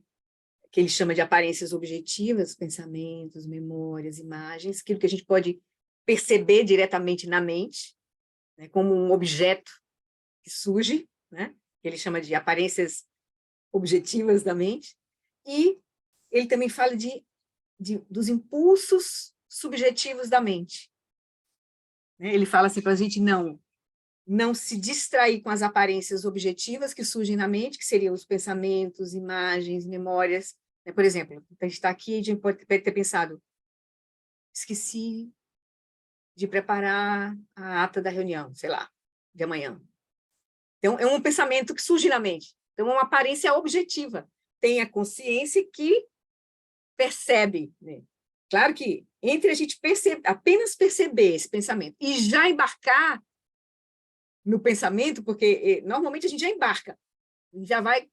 que ele chama de aparências objetivas, pensamentos, memórias, imagens, aquilo que a gente pode perceber diretamente na mente, né, como um objeto que surge, né, que ele chama de aparências objetivas da mente, e ele também fala dos impulsos subjetivos da mente. Né? Ele fala assim para a gente não se distrair com as aparências objetivas que surgem na mente, que seriam os pensamentos, imagens, memórias. Né? Por exemplo, a gente está aqui, a gente pode ter pensado, esqueci de preparar a ata da reunião, sei lá, de amanhã. Então, é um pensamento que surge na mente. Então, é uma aparência objetiva. Tem a consciência que percebe. Né? Claro que entre a gente apenas perceber esse pensamento e já embarcar no pensamento, porque normalmente a gente já embarca, já vai,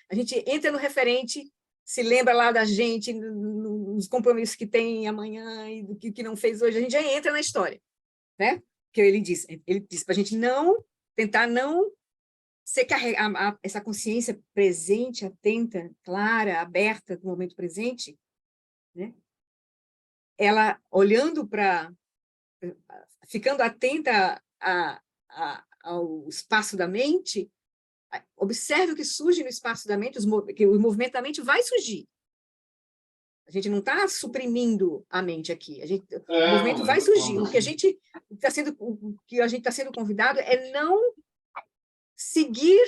a gente entra no referente, se lembra lá da gente, nos compromissos que tem amanhã e do que não fez hoje, a gente já entra na história, né? Que ele disse para a gente tentar não ser essa consciência presente, atenta, clara, aberta no momento presente, né? Ela olhando ficando atenta ao espaço da mente, observe o que surge no espaço da mente, que o movimento da mente vai surgir. A gente não está suprimindo a mente aqui, o movimento vai surgir. O que a gente está sendo convidado é não seguir,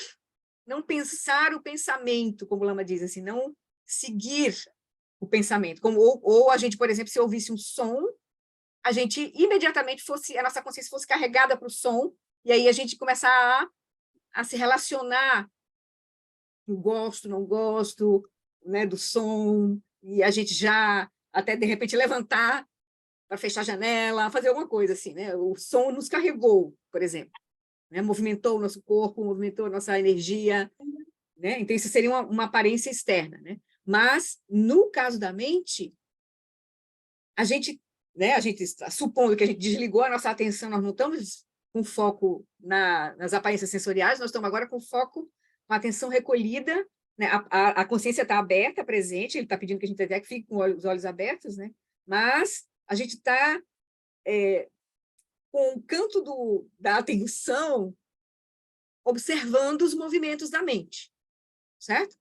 não pensar o pensamento, como o Lama diz, assim, não seguir o pensamento. Ou a gente, por exemplo, se ouvisse um som, a gente imediatamente a nossa consciência fosse carregada para o som, e aí a gente começar a se relacionar, gosto, não gosto, né, do som, e a gente já até de repente levantar para fechar a janela, fazer alguma coisa assim, né? O som nos carregou, por exemplo, né? Movimentou o nosso corpo, movimentou a nossa energia, né? Então isso seria uma aparência externa, né? Mas no caso da mente, a gente supondo que a gente desligou a nossa atenção, nós não estamos com foco nas aparências sensoriais, nós estamos agora com foco, com a atenção recolhida, né? A consciência está aberta, presente, ele está pedindo que a gente até fique com os olhos abertos, né? Mas a gente está com o canto da atenção observando os movimentos da mente, certo?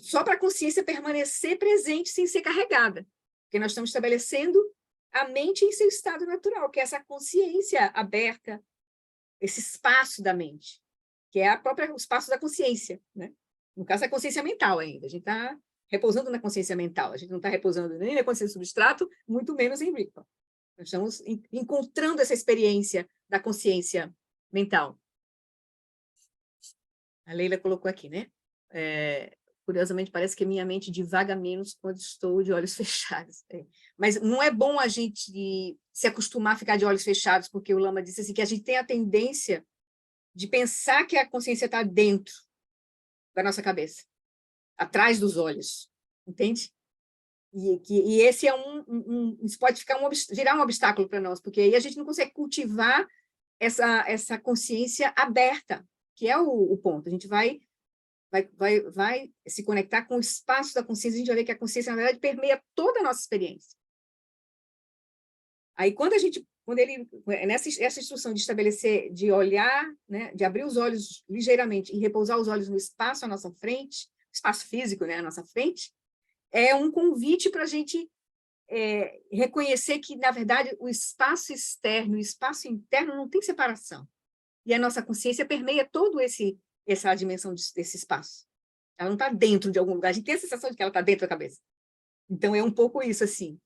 Só para a consciência permanecer presente sem ser carregada. Porque nós estamos estabelecendo a mente em seu estado natural, que é essa consciência aberta, esse espaço da mente, que é o espaço da consciência, né? No caso, é a consciência mental ainda. A gente está repousando na consciência mental. A gente não está repousando nem na consciência substrato, muito menos em Rigpa. Nós estamos encontrando essa experiência da consciência mental. A Leila colocou aqui, né? Curiosamente, parece que minha mente divaga menos quando estou de olhos fechados. Mas não é bom a gente se acostumar a ficar de olhos fechados, porque o Lama disse assim, que a gente tem a tendência de pensar que a consciência está dentro da nossa cabeça, atrás dos olhos, entende? E esse é isso pode virar um obstáculo para nós, porque aí a gente não consegue cultivar essa consciência aberta, que é o ponto. A gente vai se conectar com o espaço da consciência, a gente vai ver que a consciência, na verdade, permeia toda a nossa experiência. Aí, nessa instrução de estabelecer, de olhar, né, de abrir os olhos ligeiramente e repousar os olhos no espaço à nossa frente, espaço físico, né, à nossa frente, é um convite para a gente reconhecer que, na verdade, o espaço externo e o espaço interno não tem separação. E a nossa consciência permeia todo essa dimensão desse espaço. Ela não está dentro de algum lugar, a gente tem a sensação de que ela está dentro da cabeça. Então, é um pouco isso, assim.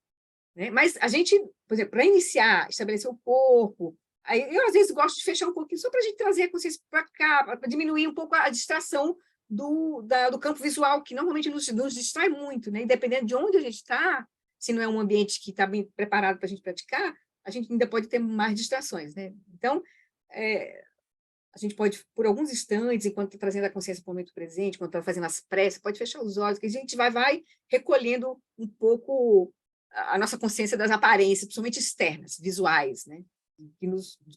Né? Mas a gente, por exemplo, para iniciar, estabelecer o corpo, aí eu, às vezes, gosto de fechar um pouquinho, só para a gente trazer a consciência para cá, para diminuir um pouco a distração do campo visual, que normalmente nos distrai muito, né? E dependendo de onde a gente está, se não é um ambiente que está bem preparado para a gente praticar, a gente ainda pode ter mais distrações, né? Então, a gente pode, por alguns instantes, enquanto está trazendo a consciência para o momento presente, enquanto está fazendo as preces, pode fechar os olhos, que a gente vai recolhendo um pouco a nossa consciência das aparências, principalmente externas, visuais, né?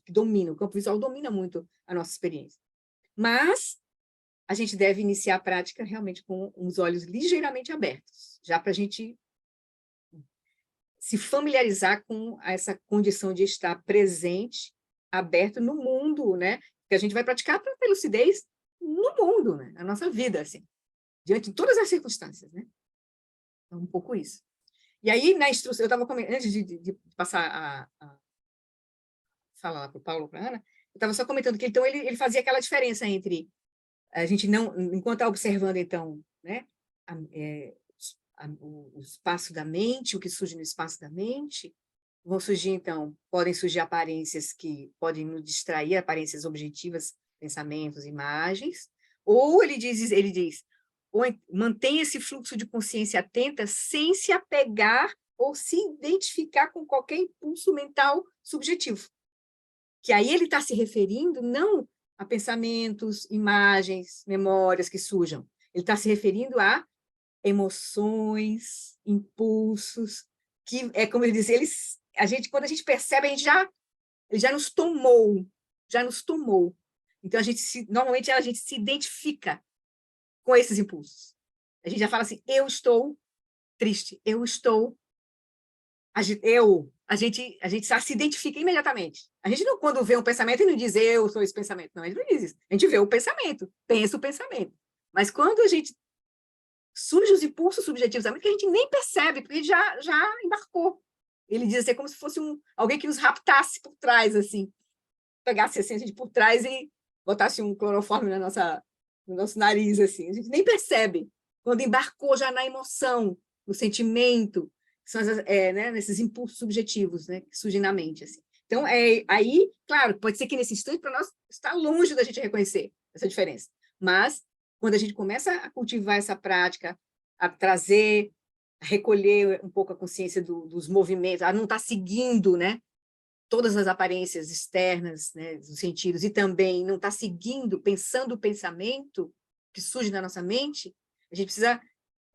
Que dominam, o campo visual domina muito a nossa experiência. Mas a gente deve iniciar a prática realmente com os olhos ligeiramente abertos, já para a gente se familiarizar com essa condição de estar presente, aberto no mundo, né? Que a gente vai praticar para ter lucidez no mundo, né? Na nossa vida, assim, diante de todas as circunstâncias, né? É um pouco isso. E aí, na instrução, eu estava comentando, antes de passar a falar para o Paulo, para a Ana, eu estava só comentando que então ele fazia aquela diferença entre a gente não, enquanto está observando, então, né, o espaço da mente, o que surge no espaço da mente, vão surgir, então, podem surgir aparências que podem nos distrair, aparências objetivas, pensamentos, imagens, ou ele diz ou mantenha esse fluxo de consciência atenta sem se apegar ou se identificar com qualquer impulso mental subjetivo. Que aí ele está se referindo não a pensamentos, imagens, memórias que surjam. Ele está se referindo a emoções, impulsos, que é como ele diz, quando a gente percebe, ele já nos tomou. Então, normalmente a gente se identifica com esses impulsos. A gente já fala assim, eu estou triste, a gente já se identifica imediatamente. A gente não, quando vê um pensamento, não diz, eu sou esse pensamento. Não, a gente não diz isso. A gente vê o pensamento, pensa o pensamento. Mas quando a gente surge os impulsos subjetivos que a gente nem percebe, porque já embarcou. Ele diz assim, como se fosse alguém que nos raptasse por trás, assim, pegasse assim, a gente por trás e botasse um cloroforme no nosso nariz, assim. A gente nem percebe. Quando embarcou já na emoção, no sentimento, que são né, nesses impulsos subjetivos, né, que surgem na mente, assim. Então, aí, claro, pode ser que nesse instante, para nós, está longe da gente reconhecer essa diferença. Mas, quando a gente começa a cultivar essa prática, a trazer, a recolher um pouco a consciência dos movimentos, a não estar seguindo, né, todas as aparências externas, né, dos sentidos, e também não estar seguindo, pensando o pensamento que surge na nossa mente, a gente precisa,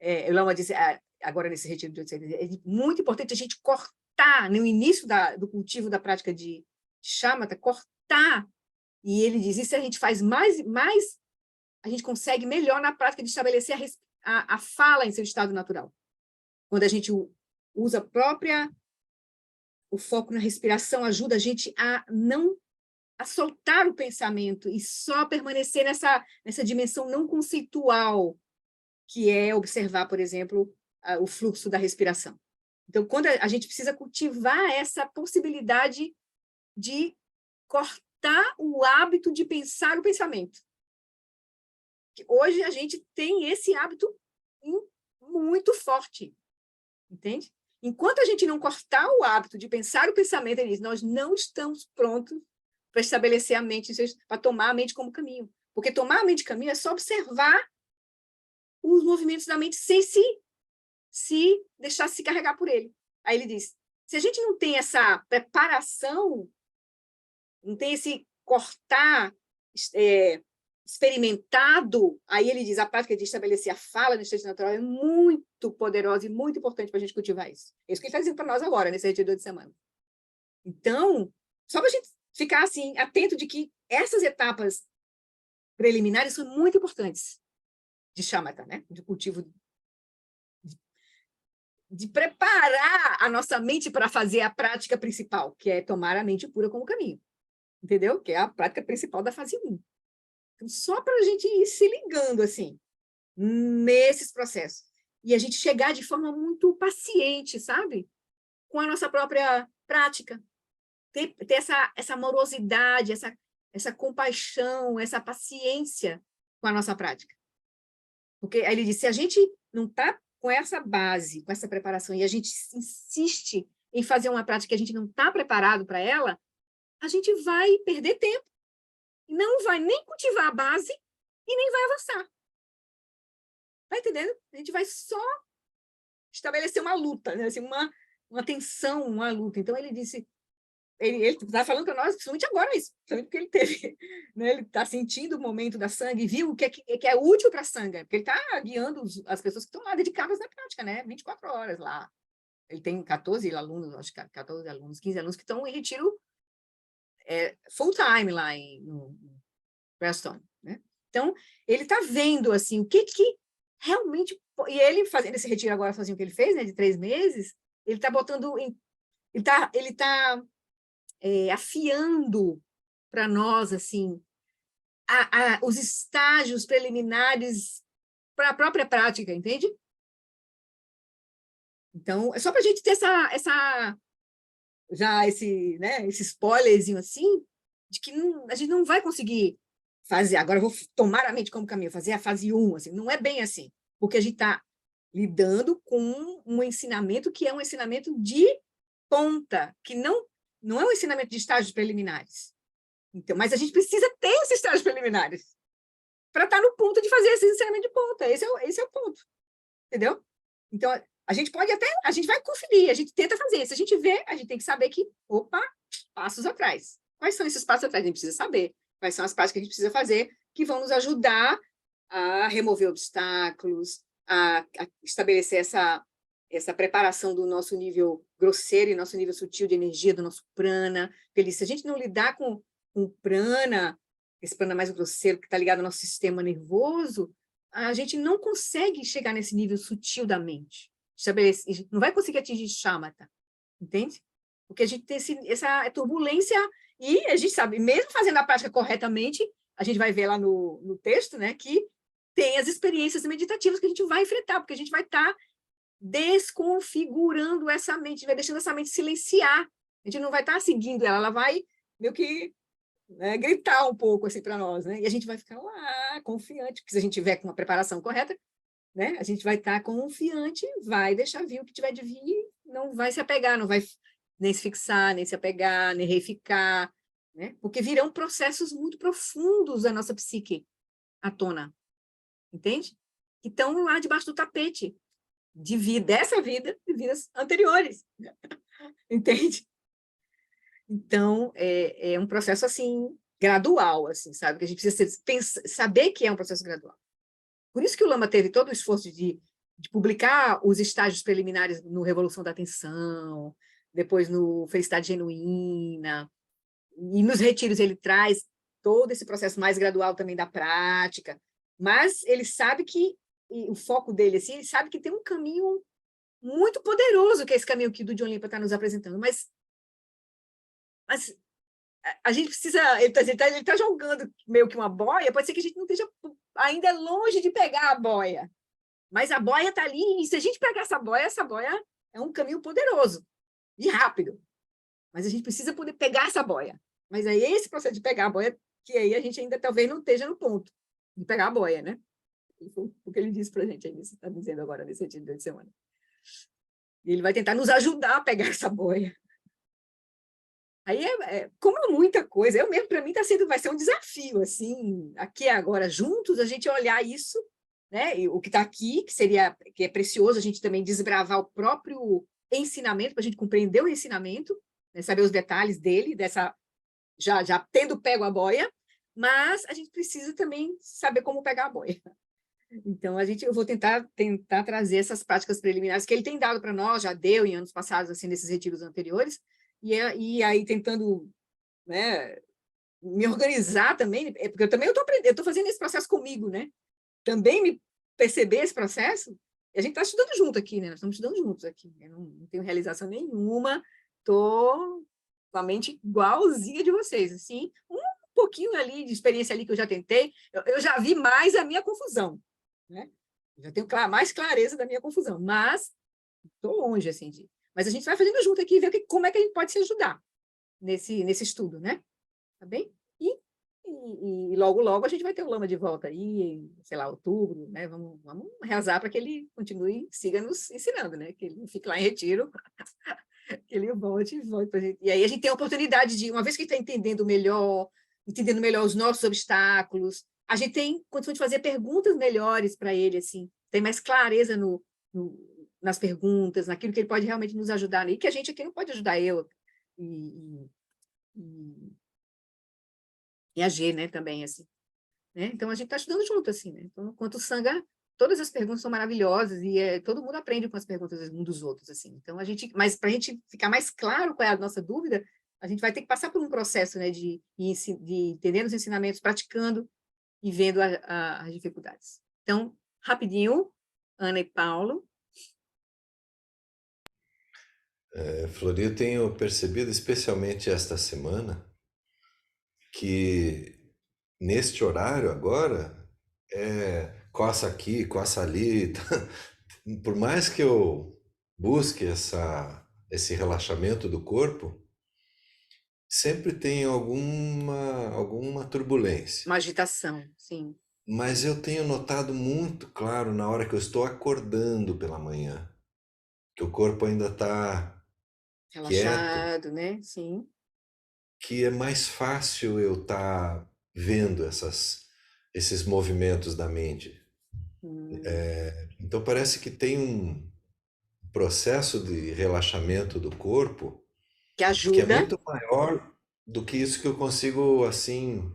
eu Lama disse, agora nesse retiro de 800, é muito importante a gente cortar, no início do cultivo da prática de shamatha, cortar, e ele diz, isso a gente faz mais a gente consegue melhor na prática de estabelecer a fala em seu estado natural. Quando a gente usa o foco na respiração, ajuda a gente a soltar o pensamento e só permanecer nessa dimensão não conceitual, que é observar, por exemplo, o fluxo da respiração. Então, quando a gente precisa cultivar essa possibilidade de cortar o hábito de pensar o pensamento. Hoje a gente tem esse hábito muito forte, entende? Enquanto a gente não cortar o hábito de pensar o pensamento, nós não estamos prontos para estabelecer a mente, para tomar a mente como caminho. Porque tomar a mente caminho é só observar os movimentos da mente sem se deixar se carregar por ele. Aí ele diz, se a gente não tem essa preparação, não tem esse cortar experimentado, aí ele diz, a prática de estabelecer a fala no estado natural é muito poderosa e muito importante para a gente cultivar isso. É isso que ele está dizendo para nós agora, nesse retiro de semana. Então, só para a gente ficar assim, atento de que essas etapas preliminares são muito importantes de shamatha, né? De cultivo, de preparar a nossa mente para fazer a prática principal, que é tomar a mente pura como caminho. Entendeu? Que é a prática principal da fase 1. Então, só para a gente ir se ligando, assim, nesses processos. E a gente chegar de forma muito paciente, sabe? Com a nossa própria prática. Ter essa amorosidade, essa compaixão, essa paciência com a nossa prática. Porque aí ele diz, se a gente não está com essa base, com essa preparação, e a gente insiste em fazer uma prática que a gente não está preparado para ela, a gente vai perder tempo. Não vai nem cultivar a base e nem vai avançar. Tá entendendo? A gente vai só estabelecer uma luta, né? Assim, uma tensão, uma luta. Então, ele disse, ele está falando para nós, principalmente agora, isso, principalmente porque ele teve, né? Ele está sentindo o momento da Sangha e viu o que é útil para a Sangha, porque ele está guiando as pessoas que estão lá dedicadas na prática, né? 24 horas lá. Ele tem 14 alunos, acho que 14 alunos, 15 alunos que estão em retiro full time lá no Preston, né? Então, ele está vendo, assim, o que realmente... E ele, fazendo esse retiro agora, fazendo o que ele fez, né, de 3 meses, ele está botando... Ele tá afiando para nós, assim, os estágios preliminares para a própria prática, entende? Então, é só para a gente ter esse spoilerzinho, assim, de que a gente não vai conseguir fazer, agora eu vou tomar a mente como caminho, fazer a fase 1, assim, não é bem assim, porque a gente está lidando com um ensinamento que é um ensinamento de ponta, que não é um ensinamento de estágios preliminares. Então, mas a gente precisa ter esses estágios preliminares para estar no ponto de fazer esse ensinamento de ponta, esse é o ponto, entendeu? Então, a gente vai conferir, a gente tenta fazer, se a gente vê, a gente tem que saber que, opa, passos atrás. Quais são esses passos atrás? A gente precisa saber. Quais são as práticas que a gente precisa fazer que vão nos ajudar a remover obstáculos, a estabelecer essa preparação do nosso nível grosseiro e nosso nível sutil de energia, do nosso prana. Porque se a gente não lidar com o prana, esse prana mais grosseiro que está ligado ao nosso sistema nervoso, a gente não consegue chegar nesse nível sutil da mente. Não vai conseguir atingir shamatha, entende? Porque a gente tem essa turbulência. E a gente sabe, mesmo fazendo a prática corretamente, a gente vai ver lá no texto, né, que tem as experiências meditativas que a gente vai enfrentar, porque a gente vai estar desconfigurando essa mente, vai deixando essa mente silenciar. A gente não vai estar seguindo ela vai meio que, né, gritar um pouco assim para nós, né? E a gente vai ficar lá confiante, porque se a gente tiver com uma preparação correta, né, a gente vai estar confiante, vai deixar vir o que tiver de vir, não vai se apegar, não vai nem se fixar, nem se apegar, nem reificar, né? Porque virão processos muito profundos da nossa psique à tona, entende? Que estão lá debaixo do tapete dessa vida e vidas anteriores, entende? Então, é um processo, assim, gradual, assim, sabe? Que a gente precisa saber que é um processo gradual. Por isso que o Lama teve todo o esforço de publicar os estágios preliminares no Revolução da Atenção, depois no Felicidade Genuína, e nos retiros ele traz todo esse processo mais gradual também da prática, mas ele sabe que, o foco dele, assim, ele sabe que tem um caminho muito poderoso, que é esse caminho que o John Limpa está nos apresentando, mas a gente precisa, ele está jogando meio que uma boia, pode ser que a gente não esteja ainda longe de pegar a boia, mas a boia está ali, e se a gente pegar essa boia é um caminho poderoso e rápido, mas a gente precisa poder pegar essa boia. Mas aí esse processo de pegar a boia, que aí a gente ainda talvez não esteja no ponto de pegar a boia, né? O que ele disse para a gente, aí você está dizendo agora nesse sentido de semana. E ele vai tentar nos ajudar a pegar essa boia. Aí, como é muita coisa, eu mesmo, para mim, vai ser um desafio, assim, aqui agora, juntos, a gente olhar isso, né? E o que está aqui, que é precioso, a gente também desbravar o próprio ensinamento, para a gente compreender o ensinamento, né? Saber os detalhes dele, já tendo pego a boia, mas a gente precisa também saber como pegar a boia. Então, eu vou tentar trazer essas práticas preliminares que ele tem dado para nós, já deu em anos passados, assim, nesses retiros anteriores, e aí tentando, né, me organizar também, porque eu também aprendendo, eu estou fazendo esse processo comigo, né? Também me perceber esse processo, e a gente está estudando junto aqui, né? Nós estamos estudando juntos aqui. Eu não tenho realização nenhuma, estou com a mente igualzinha de vocês, assim, um pouquinho ali de experiência ali que eu já tentei, eu já vi mais a minha confusão, né? Já tenho mais clareza da minha confusão, mas estou longe, assim, mas a gente vai fazendo junto aqui e ver como é que a gente pode se ajudar nesse estudo, né? Tá bem? E logo, logo a gente vai ter o Lama de volta aí, em, sei lá, outubro, né? Vamos rezar para que ele continue, siga nos ensinando, né? Que ele não fique lá em retiro, que ele volte para a gente. E aí a gente tem a oportunidade de, uma vez que ele está entendendo melhor os nossos obstáculos, a gente tem condição de fazer perguntas melhores para ele, assim, tem mais clareza nas perguntas, naquilo que ele pode realmente nos ajudar, e que a gente aqui não pode ajudar eu e, e a G, né, também, assim. Né? Então, a gente está estudando junto, assim, né? Então, enquanto o Sangha, todas as perguntas são maravilhosas e todo mundo aprende com as perguntas um dos outros, assim. Então, mas para a gente ficar mais claro qual é a nossa dúvida, a gente vai ter que passar por um processo, né, de entender os ensinamentos, praticando e vendo as dificuldades. Então, rapidinho, Ana e Paulo. Flori, eu tenho percebido, especialmente esta semana, que neste horário agora, coça aqui, coça ali. Por mais que eu busque esse relaxamento do corpo, sempre tem alguma turbulência. Uma agitação, sim. Mas eu tenho notado muito claro na hora que eu estou acordando pela manhã, que o corpo ainda está quieto, Relaxado, né? Sim. que é mais fácil eu estar vendo esses movimentos da mente. Hum. Então parece que tem um processo de relaxamento do corpo Que que é ajuda. muito maior do que isso que eu consigo, assim,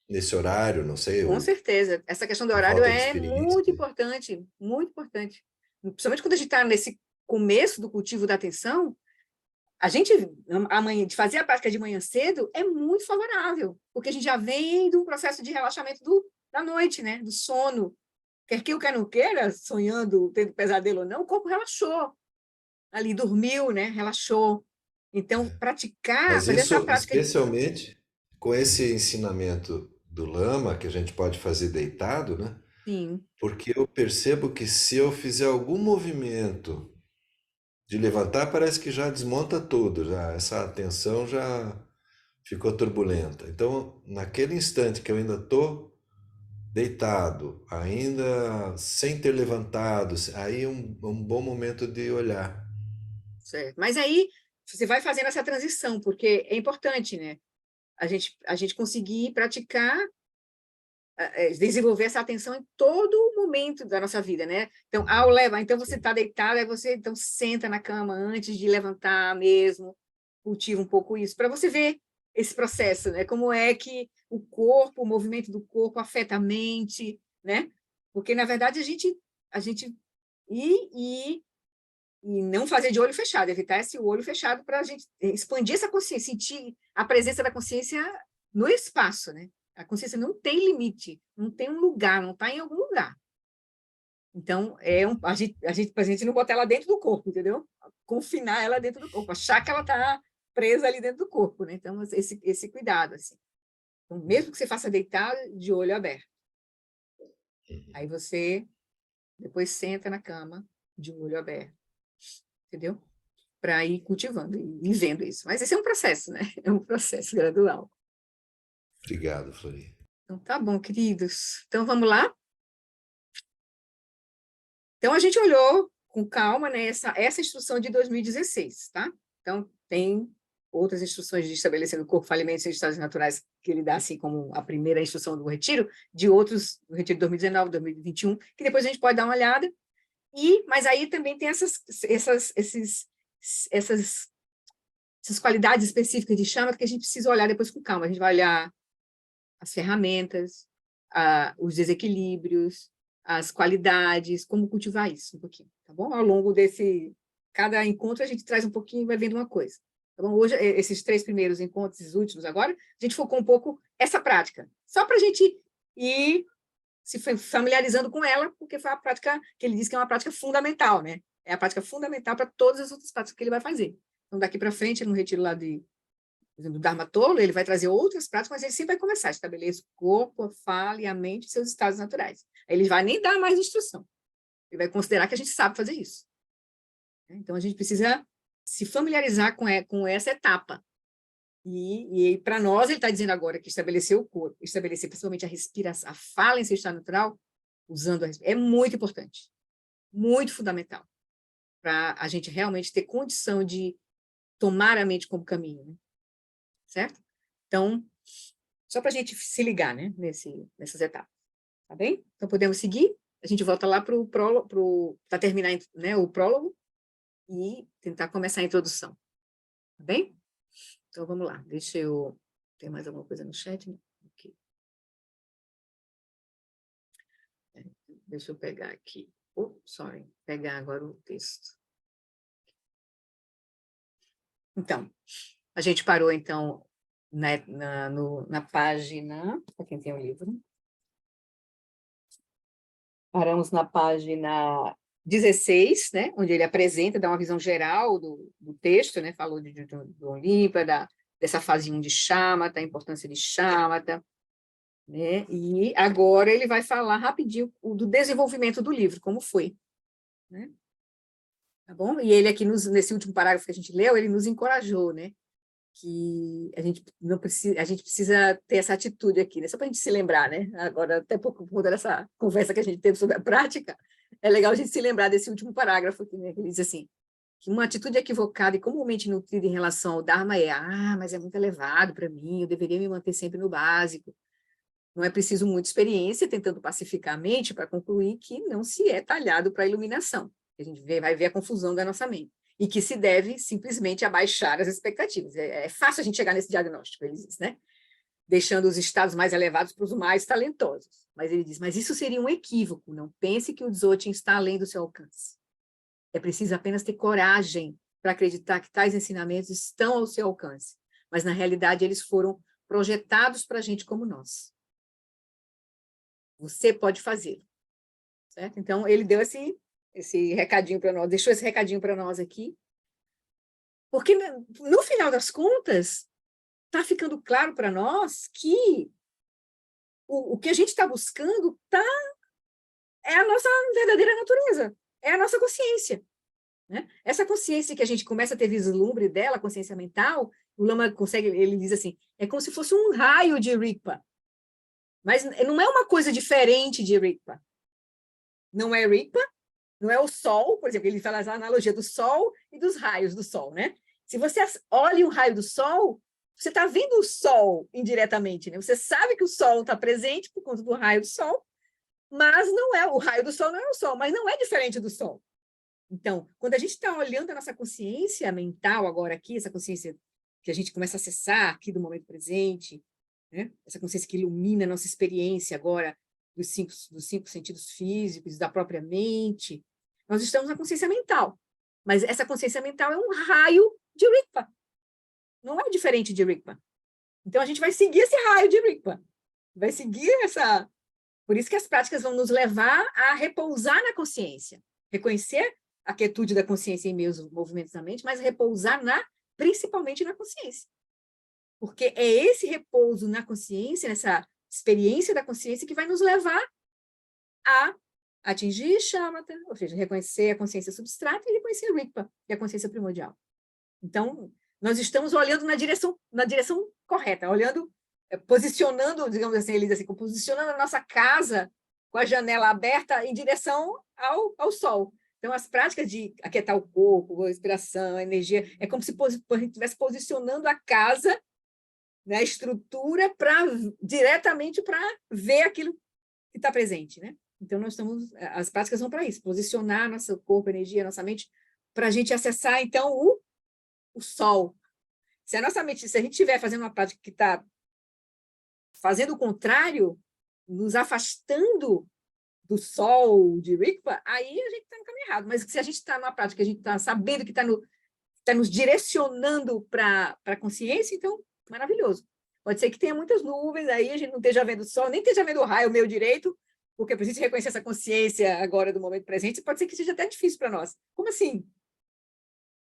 nesse horário, não sei, Com ou certeza. Essa questão do por horário falta de é experiência. muito importante, muito importante. Principalmente quando a gente está nesse começo do cultivo da atenção, a gente, amanhã, de fazer a prática de manhã cedo é muito favorável, porque a gente já vem de um processo de relaxamento da noite, né? Do sono. Quer que o quer não queira, sonhando, tendo pesadelo ou não, o corpo relaxou. Ali, dormiu, né? Relaxou. Então, Mas fazer essa isso, prática. especialmente com esse ensinamento do Lama, que a gente pode fazer deitado, né? Sim, Porque eu percebo que se eu fizer algum movimento de levantar, parece que já desmonta tudo, já essa atenção já ficou turbulenta. Então, naquele instante que eu ainda estou deitado, ainda sem ter levantado, aí é um bom momento de olhar. certo. Mas aí você vai fazendo essa transição, porque é importante, né? A gente conseguir praticar, desenvolver essa atenção em todo momento da nossa vida, né? Então, ao levar, então você Sim. está deitado, aí você então senta na cama antes de levantar mesmo, cultiva um pouco isso, para você ver esse processo, né? Como é que o corpo, o movimento do corpo afeta a mente, né? Porque, na verdade, a gente e não fazer de olho fechado, evitar esse olho fechado para a gente expandir essa consciência, sentir a presença da consciência no espaço, né? A consciência não tem limite, não tem um lugar, não está em algum lugar. Então, a gente não botar ela dentro do corpo, entendeu? Confinar ela dentro do corpo, achar que ela está presa ali dentro do corpo, né? Então, esse cuidado, assim. Então, mesmo que você faça deitado, de olho aberto. Aí você depois senta na cama, de olho aberto, entendeu? Para ir cultivando e vendo isso. Mas esse é um processo, né? É um processo gradual. Obrigado, Flori. Então, tá bom, queridos. Então, vamos lá? Então, a gente olhou com calma, né, essa instrução de 2016, tá? Então, tem outras instruções de estabelecendo o corpo, alimentos e estados naturais que ele dá, assim, como a primeira instrução do retiro, de outros, do retiro de 2019, 2021, que depois a gente pode dar uma olhada. Mas aí também tem essas qualidades específicas de chama que a gente precisa olhar depois com calma. A gente vai olhar as ferramentas, os desequilíbrios, as qualidades, como cultivar isso um pouquinho, tá bom? Ao longo cada encontro a gente traz um pouquinho e vai vendo uma coisa. Tá bom? Hoje, esses 3 primeiros encontros, esses últimos agora, a gente focou um pouco essa prática, só para a gente ir se familiarizando com ela, porque foi a prática que ele diz que é uma prática fundamental, né? É a prática fundamental para todas as outras práticas que ele vai fazer. Então, daqui para frente, no retiro lá do Dharma Tolo, ele vai trazer outras práticas, mas ele sempre vai começar a estabelecer o corpo, a fala e a mente e seus estados naturais. Aí ele vai nem dar mais instrução. Ele vai considerar que a gente sabe fazer isso. Então, a gente precisa se familiarizar com essa etapa. E para nós, ele está dizendo agora que estabelecer o corpo, estabelecer principalmente a respiração, a fala em seu estado natural, usando a respiração, é muito importante, muito fundamental, para a gente realmente ter condição de tomar a mente como caminho, né? Certo? Então, só para a gente se ligar, né, nessas etapas, tá bem? Então, podemos seguir, a gente volta lá para terminar, né, o prólogo e tentar começar a introdução, tá bem? Então, vamos lá, deixa eu... Tem mais alguma coisa no chat? Okay. Deixa eu pegar aqui. Pegar agora o texto. Então, a gente parou, então, na página... Para quem tem o livro. Paramos na página 16, né, onde ele apresenta, dá uma visão geral do texto, né, falou do Olimpa, dessa fase 1 de Shamatha, a importância de Shamatha, né, e agora ele vai falar rapidinho do desenvolvimento do livro, como foi, né, tá bom? E ele aqui, nesse último parágrafo que a gente leu, ele nos encorajou, né, que a gente precisa ter essa atitude aqui, né? Só para a gente se lembrar, né? Agora, até por conta dessa conversa que a gente teve sobre a prática, é legal a gente se lembrar desse último parágrafo aqui, né? Que ele diz assim, que uma atitude equivocada e comumente nutrida em relação ao Dharma mas é muito elevado para mim, eu deveria me manter sempre no básico. Não é preciso muita experiência tentando pacificar a mente para concluir que não se é talhado para a iluminação. A gente vai ver a confusão da nossa mente. E que se deve simplesmente abaixar as expectativas. É fácil a gente chegar nesse diagnóstico, ele diz, né? Deixando os estados mais elevados para os mais talentosos. Mas ele diz, mas isso seria um equívoco, não pense que o Dzogchen está além do seu alcance. É preciso apenas ter coragem para acreditar que tais ensinamentos estão ao seu alcance, mas na realidade eles foram projetados para a gente como nós. Você pode fazer, certo? Então, ele deu esse recadinho para nós, deixou esse recadinho para nós aqui, porque, no final das contas, está ficando claro para nós que o que a gente está buscando é a nossa verdadeira natureza, é a nossa consciência, né? Essa consciência que a gente começa a ter vislumbre dela, a consciência mental, o Lama consegue, ele diz assim, é como se fosse um raio de Rigpa, mas não é uma coisa diferente de Rigpa. Não é Rigpa, não é o sol, por exemplo, ele fala a analogia do sol e dos raios do sol, né? Se você olha um raio do sol, você está vendo o sol indiretamente, né? Você sabe que o sol está presente por conta do raio do sol, mas não é, o raio do sol não é o sol, mas não é diferente do sol. Então, quando a gente está olhando a nossa consciência mental agora aqui, essa consciência que a gente começa a acessar aqui do momento presente, né? Essa consciência que ilumina a nossa experiência agora dos cinco sentidos físicos, da própria mente, nós estamos na consciência mental. Mas essa consciência mental é um raio de Rigpa. Não é diferente de Rigpa. Então, a gente vai seguir esse raio de Rigpa. Vai seguir essa... Por isso que as práticas vão nos levar a repousar na consciência. Reconhecer a quietude da consciência em meus movimentos da mente, mas repousar principalmente na consciência. Porque é esse repouso na consciência, nessa experiência da consciência, que vai nos levar a atingir Shamatha, ou seja, reconhecer a consciência substrata e reconhecer a Rigpa, que é a consciência primordial. Então, nós estamos olhando na direção correta, olhando, posicionando, digamos assim, ele diz assim, posicionando a nossa casa com a janela aberta em direção ao sol. Então, as práticas de aquietar o corpo, a respiração, a energia, é como se a gente estivesse posicionando a casa, né, a estrutura diretamente para ver aquilo que está presente, né? Então, as práticas vão para isso, posicionar nosso corpo, energia, nossa mente, para a gente acessar, então, o sol. Se a gente estiver fazendo uma prática que está fazendo o contrário, nos afastando do sol de Rigpa, aí a gente está no caminho errado. Mas se a gente está numa prática, a gente está sabendo que está nos direcionando para a consciência, então, maravilhoso. Pode ser que tenha muitas nuvens, aí a gente não esteja vendo o sol, nem esteja vendo o raio meu direito, porque para a gente reconhecer essa consciência agora do momento presente, pode ser que seja até difícil para nós. Como assim?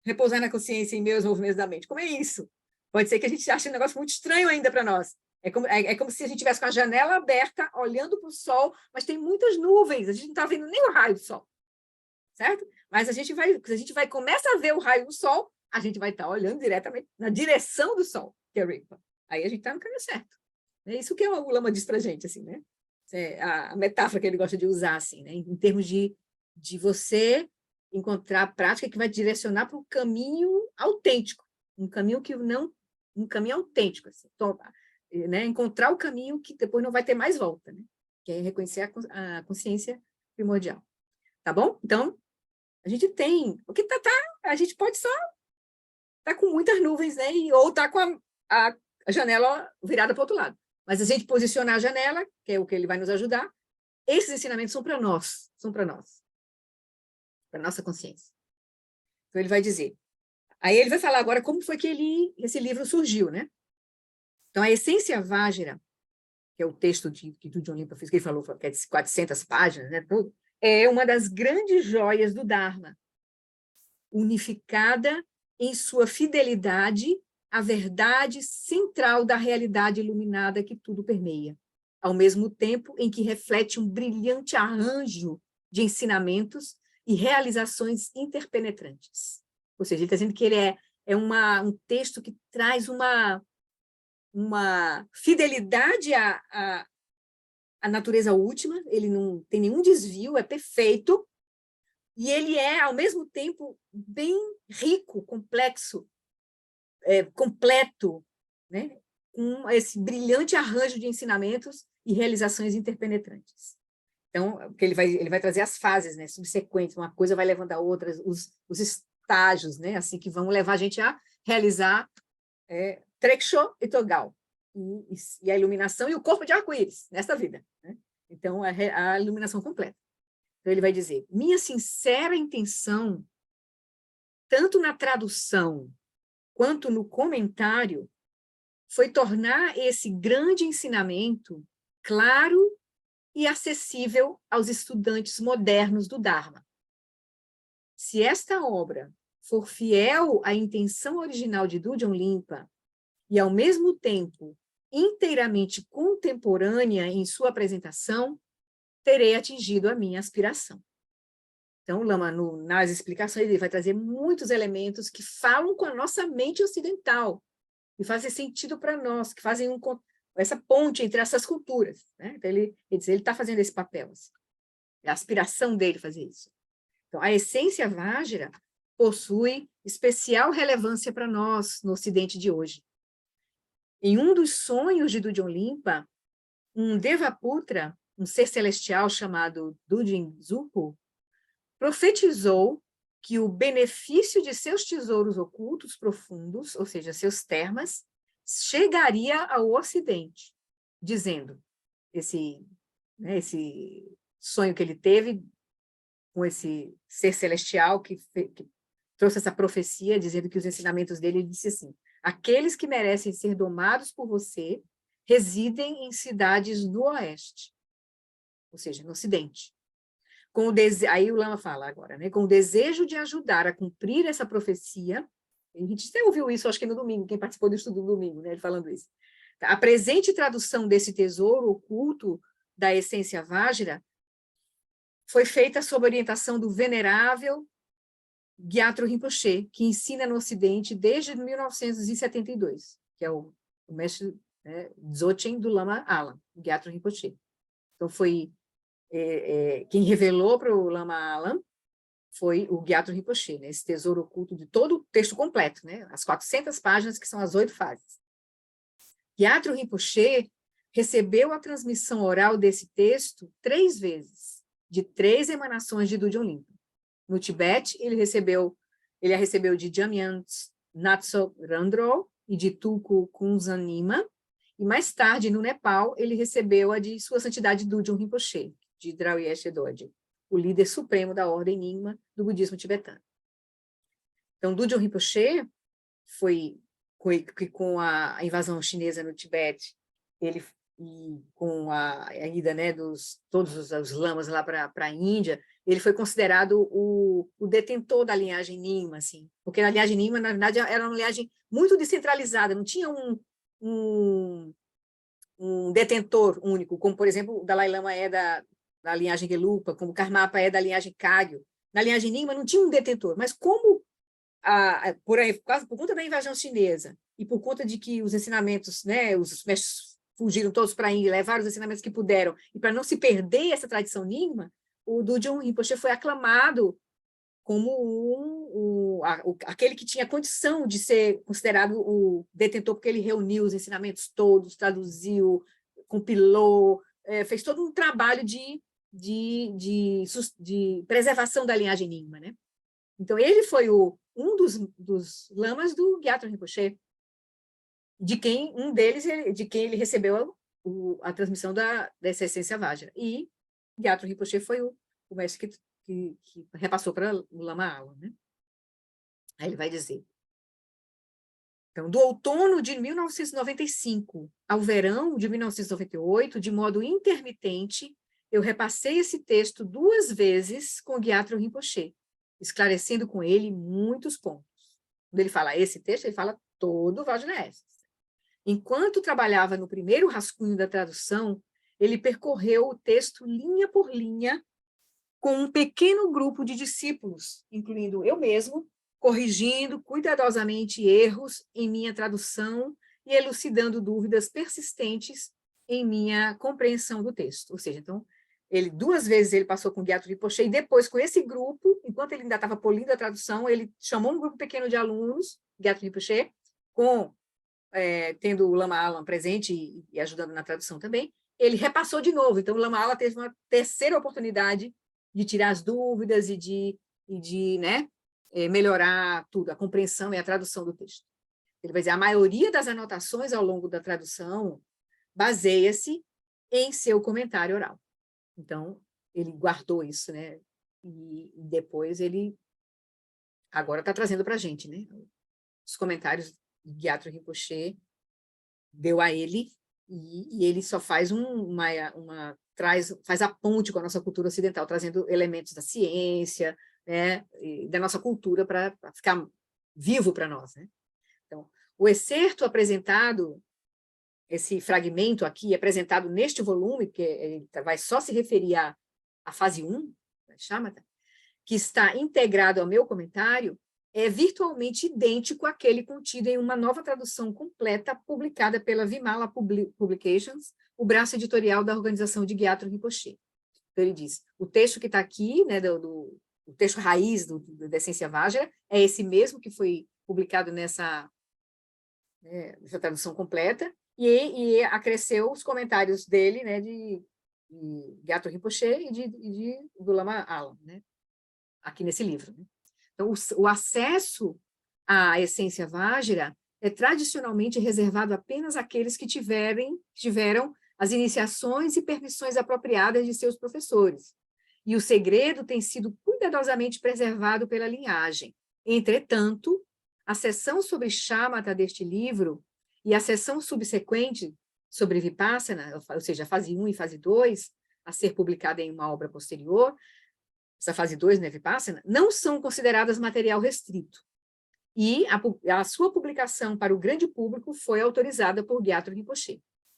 Repousar na consciência em meus movimentos da mente. Como é isso? Pode ser que a gente ache um negócio muito estranho ainda para nós. É como se a gente tivesse com a janela aberta, olhando para o sol, mas tem muitas nuvens, a gente não está vendo nem o raio do sol, certo? Mas se a gente vai começa a ver o raio do sol, a gente vai estar olhando diretamente na direção do sol, que é Rigpa. Aí a gente está no caminho certo. É isso que o Lama diz para a gente, assim, né? A metáfora que ele gosta de usar, assim, né? Em termos de você encontrar a prática que vai direcionar para um caminho autêntico, um caminho autêntico, assim. Então, né? Encontrar o caminho que depois não vai ter mais volta, né? Que é reconhecer a consciência primordial. Tá bom? Então, a gente tem... O que a gente pode só estar com muitas nuvens, né? Ou estar com a janela virada para o outro lado. Mas a gente posicionar a janela, que é o que ele vai nos ajudar, esses ensinamentos são para nós, para a nossa consciência. Então, ele vai dizer. Aí ele vai falar agora como foi que esse livro surgiu, né? Então, a Essência Vajra, que é o texto que o John Limpa fez, que ele falou, que é de 400 páginas, né, tudo, é uma das grandes joias do Dharma, unificada em sua fidelidade à verdade central da realidade iluminada que tudo permeia, ao mesmo tempo em que reflete um brilhante arranjo de ensinamentos e realizações interpenetrantes. Ou seja, ele está dizendo que ele é um texto que traz uma fidelidade à natureza última, ele não tem nenhum desvio, é perfeito, e ele é, ao mesmo tempo, bem rico, complexo, completo, né? Com esse brilhante arranjo de ensinamentos e realizações interpenetrantes. Então, porque ele vai trazer as fases, né, subsequentes, uma coisa vai levando a outra, os estágios, né, assim, que vão levar a gente a realizar Treksho e Togal, e a iluminação e o corpo de arco-íris nesta vida, né? Então, a iluminação completa. Então, ele vai dizer, minha sincera intenção, tanto na tradução quanto no comentário, foi tornar esse grande ensinamento claro e acessível aos estudantes modernos do Dharma. Se esta obra for fiel à intenção original de Dudjom Limpa e, ao mesmo tempo, inteiramente contemporânea em sua apresentação, terei atingido a minha aspiração. Então, o Lama, nas explicações, ele vai trazer muitos elementos que falam com a nossa mente ocidental, que fazem sentido para nós, que fazem essa ponte entre essas culturas, né? Então, ele está fazendo esse papel. Assim. É a aspiração dele fazer isso. Então, a essência Vajra possui especial relevância para nós no Ocidente de hoje. Em um dos sonhos de Dudjom Limpa, um Devaputra, um ser celestial chamado Dudjin Zupu, profetizou que o benefício de seus tesouros ocultos profundos, ou seja, seus termas, chegaria ao Ocidente, dizendo, esse sonho que ele teve com esse ser celestial que trouxe essa profecia, dizendo que os ensinamentos dele, ele disse assim, aqueles que merecem ser domados por você residem em cidades do Oeste, ou seja, no Ocidente. Aí o Lama fala agora, né? Com o desejo de ajudar a cumprir essa profecia, a gente até ouviu isso, acho que no domingo, quem participou do estudo do domingo, né? Ele falando isso. A presente tradução desse tesouro oculto da essência Vajra foi feita sob orientação do venerável Gyatro Rinpoche, que ensina no Ocidente desde 1972, que é o mestre, né, Dzogchen do Lama Alam, Gyatro Rinpoche. Então, foi quem revelou para o Lama Alam foi o Gyatro Rinpoche, né, esse tesouro oculto de todo o texto completo, né, as 400 páginas, que são as 8 fases. Gyatro Rinpoche recebeu a transmissão oral desse texto 3 vezes, de 3 emanações de Dudjom Limpa. No Tibete, ele a recebeu de Jamyang Natsok Randro e de Tulku Kunzanima, e mais tarde, no Nepal, ele recebeu a de Sua Santidade Dudjom Rinpoche, de Drauyesh Dodje, o líder supremo da ordem Nyingma do budismo tibetano. Então, Dudjom Rinpoche foi com a invasão chinesa no Tibete, e com a ida, né, todos os lamas lá para a Índia, ele foi considerado o detentor da linhagem Nyingma, assim, porque a linhagem Nyingma, na verdade, era uma linhagem muito descentralizada, não tinha um detentor único, como, por exemplo, o Dalai Lama é da linhagem Gelupa, como o Karmapa é da linhagem Kagyu. Na linhagem Nyingma não tinha um detentor, mas como por conta da invasão chinesa e por conta de que os ensinamentos, né, os mestres fugiram todos para a Índia, levaram os ensinamentos que puderam, e para não se perder essa tradição Nyingma, o Dudjom Rinpoche foi aclamado como aquele que tinha condição de ser considerado o detentor, porque ele reuniu os ensinamentos todos, traduziu, compilou, fez todo um trabalho de preservação da linhagem Nyingma, né? Então, ele foi um dos lamas do Gyatro Rinpoche, de quem ele recebeu a transmissão dessa essência Vajra. E Gyatro Rinpoche foi o mestre que repassou para o Lama Alam, né? Aí ele vai dizer: então, do outono de 1995 ao verão de 1998, de modo intermitente, eu repassei esse texto 2 vezes com Gyatro Rinpoche, esclarecendo com ele muitos pontos. Quando ele fala esse texto, ele fala todo o Vajraesca. Enquanto trabalhava no primeiro rascunho da tradução, ele percorreu o texto linha por linha com um pequeno grupo de discípulos, incluindo eu mesmo, corrigindo cuidadosamente erros em minha tradução e elucidando dúvidas persistentes em minha compreensão do texto. Ou seja, então, 2 vezes ele passou com Gyatro Rinpoche, e depois, com esse grupo, enquanto ele ainda estava polindo a tradução, ele chamou um grupo pequeno de alunos, Gyatro Rinpoche, tendo o Lama Alam presente e ajudando na tradução também, ele repassou de novo. Então, o Lama Alam teve uma terceira oportunidade de tirar as dúvidas e de né, melhorar tudo, a compreensão e a tradução do texto. Ele vai dizer: a maioria das anotações ao longo da tradução baseia-se em seu comentário oral. Então, ele guardou isso, né? E depois ele agora está trazendo para a gente, né? Os comentários de Gyatro Rinpoche deu a ele, e ele só faz faz a ponte com a nossa cultura ocidental, trazendo elementos da ciência, né, e da nossa cultura para ficar vivo para nós, né? Então, o excerto apresentado, esse fragmento aqui apresentado neste volume, que ele vai só se referir à fase 1, Shamatha, que está integrado ao meu comentário, é virtualmente idêntico àquele contido em uma nova tradução completa publicada pela Vimala Publications, o braço editorial da organização de Gyatro Rinpoche. Então, ele diz: o texto que está aqui, né, o texto raiz da Essência Vajra, é esse mesmo que foi publicado nessa tradução completa, e acresceu os comentários dele, né, de Gyatro Rinpoche e do Lama Alam, né, aqui nesse livro, né? Então, o acesso à essência Vajra é tradicionalmente reservado apenas àqueles que tiveram as iniciações e permissões apropriadas de seus professores. E o segredo tem sido cuidadosamente preservado pela linhagem. Entretanto, a seção sobre Shamatha deste livro e a seção subsequente sobre Vipassana, ou seja, a fase 1 e fase 2, a ser publicada em uma obra posterior, essa fase 2, né, Vipassana, não são consideradas material restrito. E a sua publicação para o grande público foi autorizada por Gyatro Rinpoche.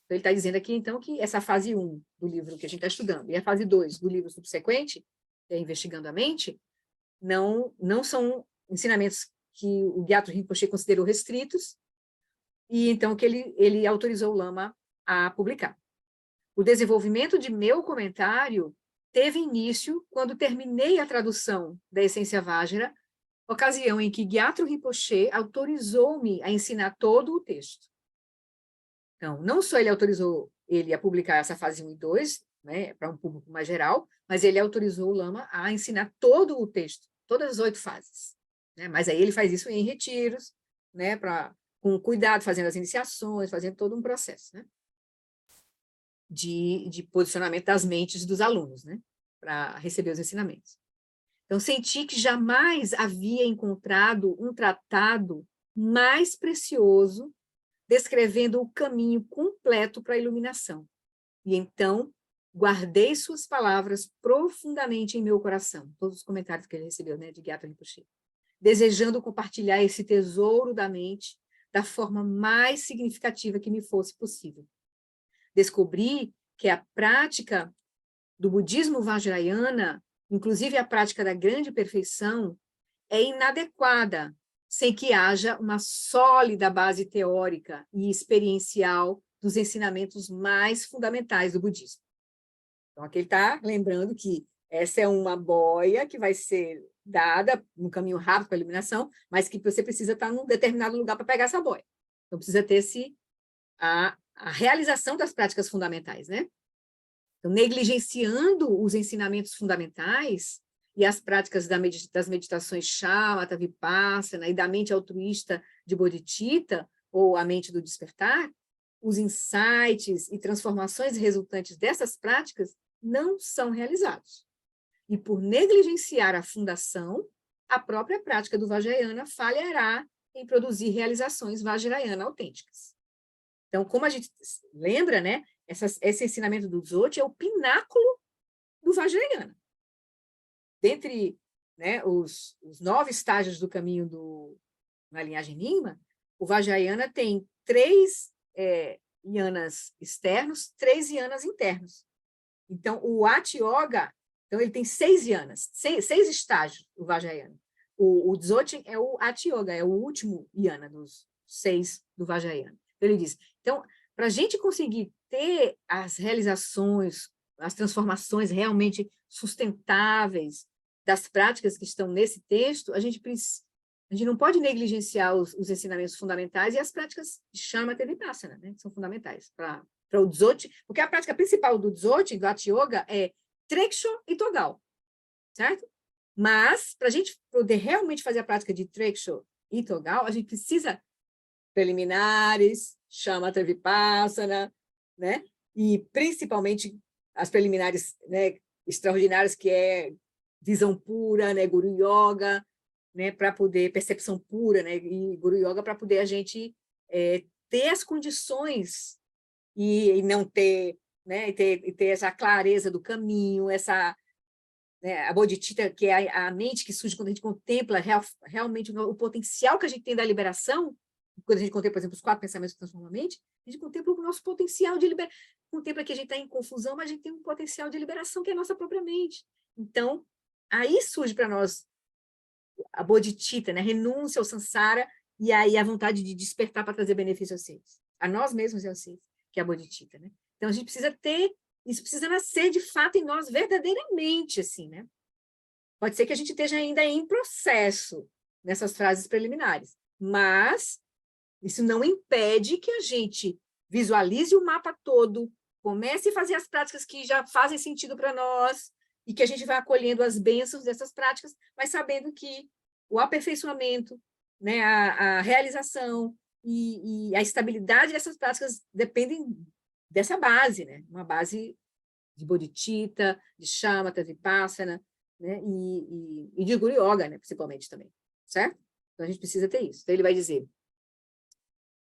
Então, ele está dizendo aqui, então, que essa fase 1 do livro que a gente está estudando e a fase 2 do livro subsequente, Investigando a Mente, não são ensinamentos que o Gyatro Rinpoche considerou restritos, e então que ele autorizou o Lama a publicar. O desenvolvimento de meu comentário teve início quando terminei a tradução da Essência Vajra, ocasião em que Gyatro Rinpoche autorizou-me a ensinar todo o texto. Então, não só ele autorizou ele a publicar essa fase 1 e 2, né, para um público mais geral, mas ele autorizou o Lama a ensinar todo o texto, todas as 8 fases. Né? Mas aí ele faz isso em retiros, né, com cuidado, fazendo as iniciações, fazendo todo um processo. Né? de posicionamento das mentes dos alunos, né? Para receber os ensinamentos. Então, senti que jamais havia encontrado um tratado mais precioso descrevendo o caminho completo para a iluminação. E então, guardei suas palavras profundamente em meu coração, todos os comentários que ele recebeu, né, de Gyatso Rinpoche, desejando compartilhar esse tesouro da mente da forma mais significativa que me fosse possível. Descobri que a prática do budismo vajrayana, inclusive a prática da grande perfeição, é inadequada sem que haja uma sólida base teórica e experiencial dos ensinamentos mais fundamentais do budismo. Então, aqui ele está lembrando que essa é uma boia que vai ser dada no caminho rápido para a iluminação, mas que você precisa estar num determinado lugar para pegar essa boia. Então, precisa ter a realização das práticas fundamentais, né? Então, negligenciando os ensinamentos fundamentais e as práticas das meditações shamatha, vipassana e da mente altruísta de bodhicitta, ou a mente do despertar, os insights e transformações resultantes dessas práticas não são realizados. E por negligenciar a fundação, a própria prática do Vajrayana falhará em produzir realizações Vajrayana autênticas. Então, como a gente lembra, né, esse ensinamento do Dzogchen é o pináculo do Vajrayana. Dentre, né, os 9 estágios do caminho na linhagem Nyingma, o Vajrayana tem 3 yanas externos, 3 yanas internos. Então, o Hatha Yoga, então ele tem 6 yanas, 6 estágios, o Vajrayana. O Dzogchen é o Hatha Yoga, é o último yana dos 6 do Vajrayana. Ele diz, então, para a gente conseguir ter as realizações, as transformações realmente sustentáveis das práticas que estão nesse texto, a gente não pode negligenciar os ensinamentos fundamentais e as práticas de Shamatha e Vipassana, né, que são fundamentais para o Dzogchen, porque a prática principal do Dzogchen, do Hatha Yoga, é Treksho e Togal, certo? Mas, para a gente poder realmente fazer a prática de Treksho e Togal, a gente precisa preliminares, Shamatha Vipassana, né? E principalmente as preliminares, né, extraordinárias, que é visão pura, né, Guru Yoga, né, para poder, percepção pura, né, e Guru Yoga para poder a gente ter as condições e não ter, né, e ter essa clareza do caminho, essa, né, a bodhicitta, que é a mente que surge quando a gente contempla realmente o potencial que a gente tem da liberação. Quando a gente contempla, por exemplo, os 4 pensamentos que transformam a mente, a gente contempla o nosso potencial de liberação. Contempla que a gente está em confusão, mas a gente tem um potencial de liberação que é a nossa própria mente. Então, aí surge para nós a bodhicitta, né? Renúncia ao samsara, e aí a vontade de despertar para trazer benefício a vocês. A nós mesmos e a vocês, que é a bodhicitta, né? Então, a gente precisa ter, isso precisa nascer de fato em nós verdadeiramente, assim, né? Pode ser que a gente esteja ainda em processo nessas frases preliminares, mas isso não impede que a gente visualize o mapa todo, comece a fazer as práticas que já fazem sentido para nós, e que a gente vai acolhendo as bênçãos dessas práticas, mas sabendo que o aperfeiçoamento, né, a realização e a estabilidade dessas práticas dependem dessa base, né? Uma base de bodhicitta, de shamatha, vipassana, né? E de Guru Yoga, né? Principalmente também, certo? Então, a gente precisa ter isso.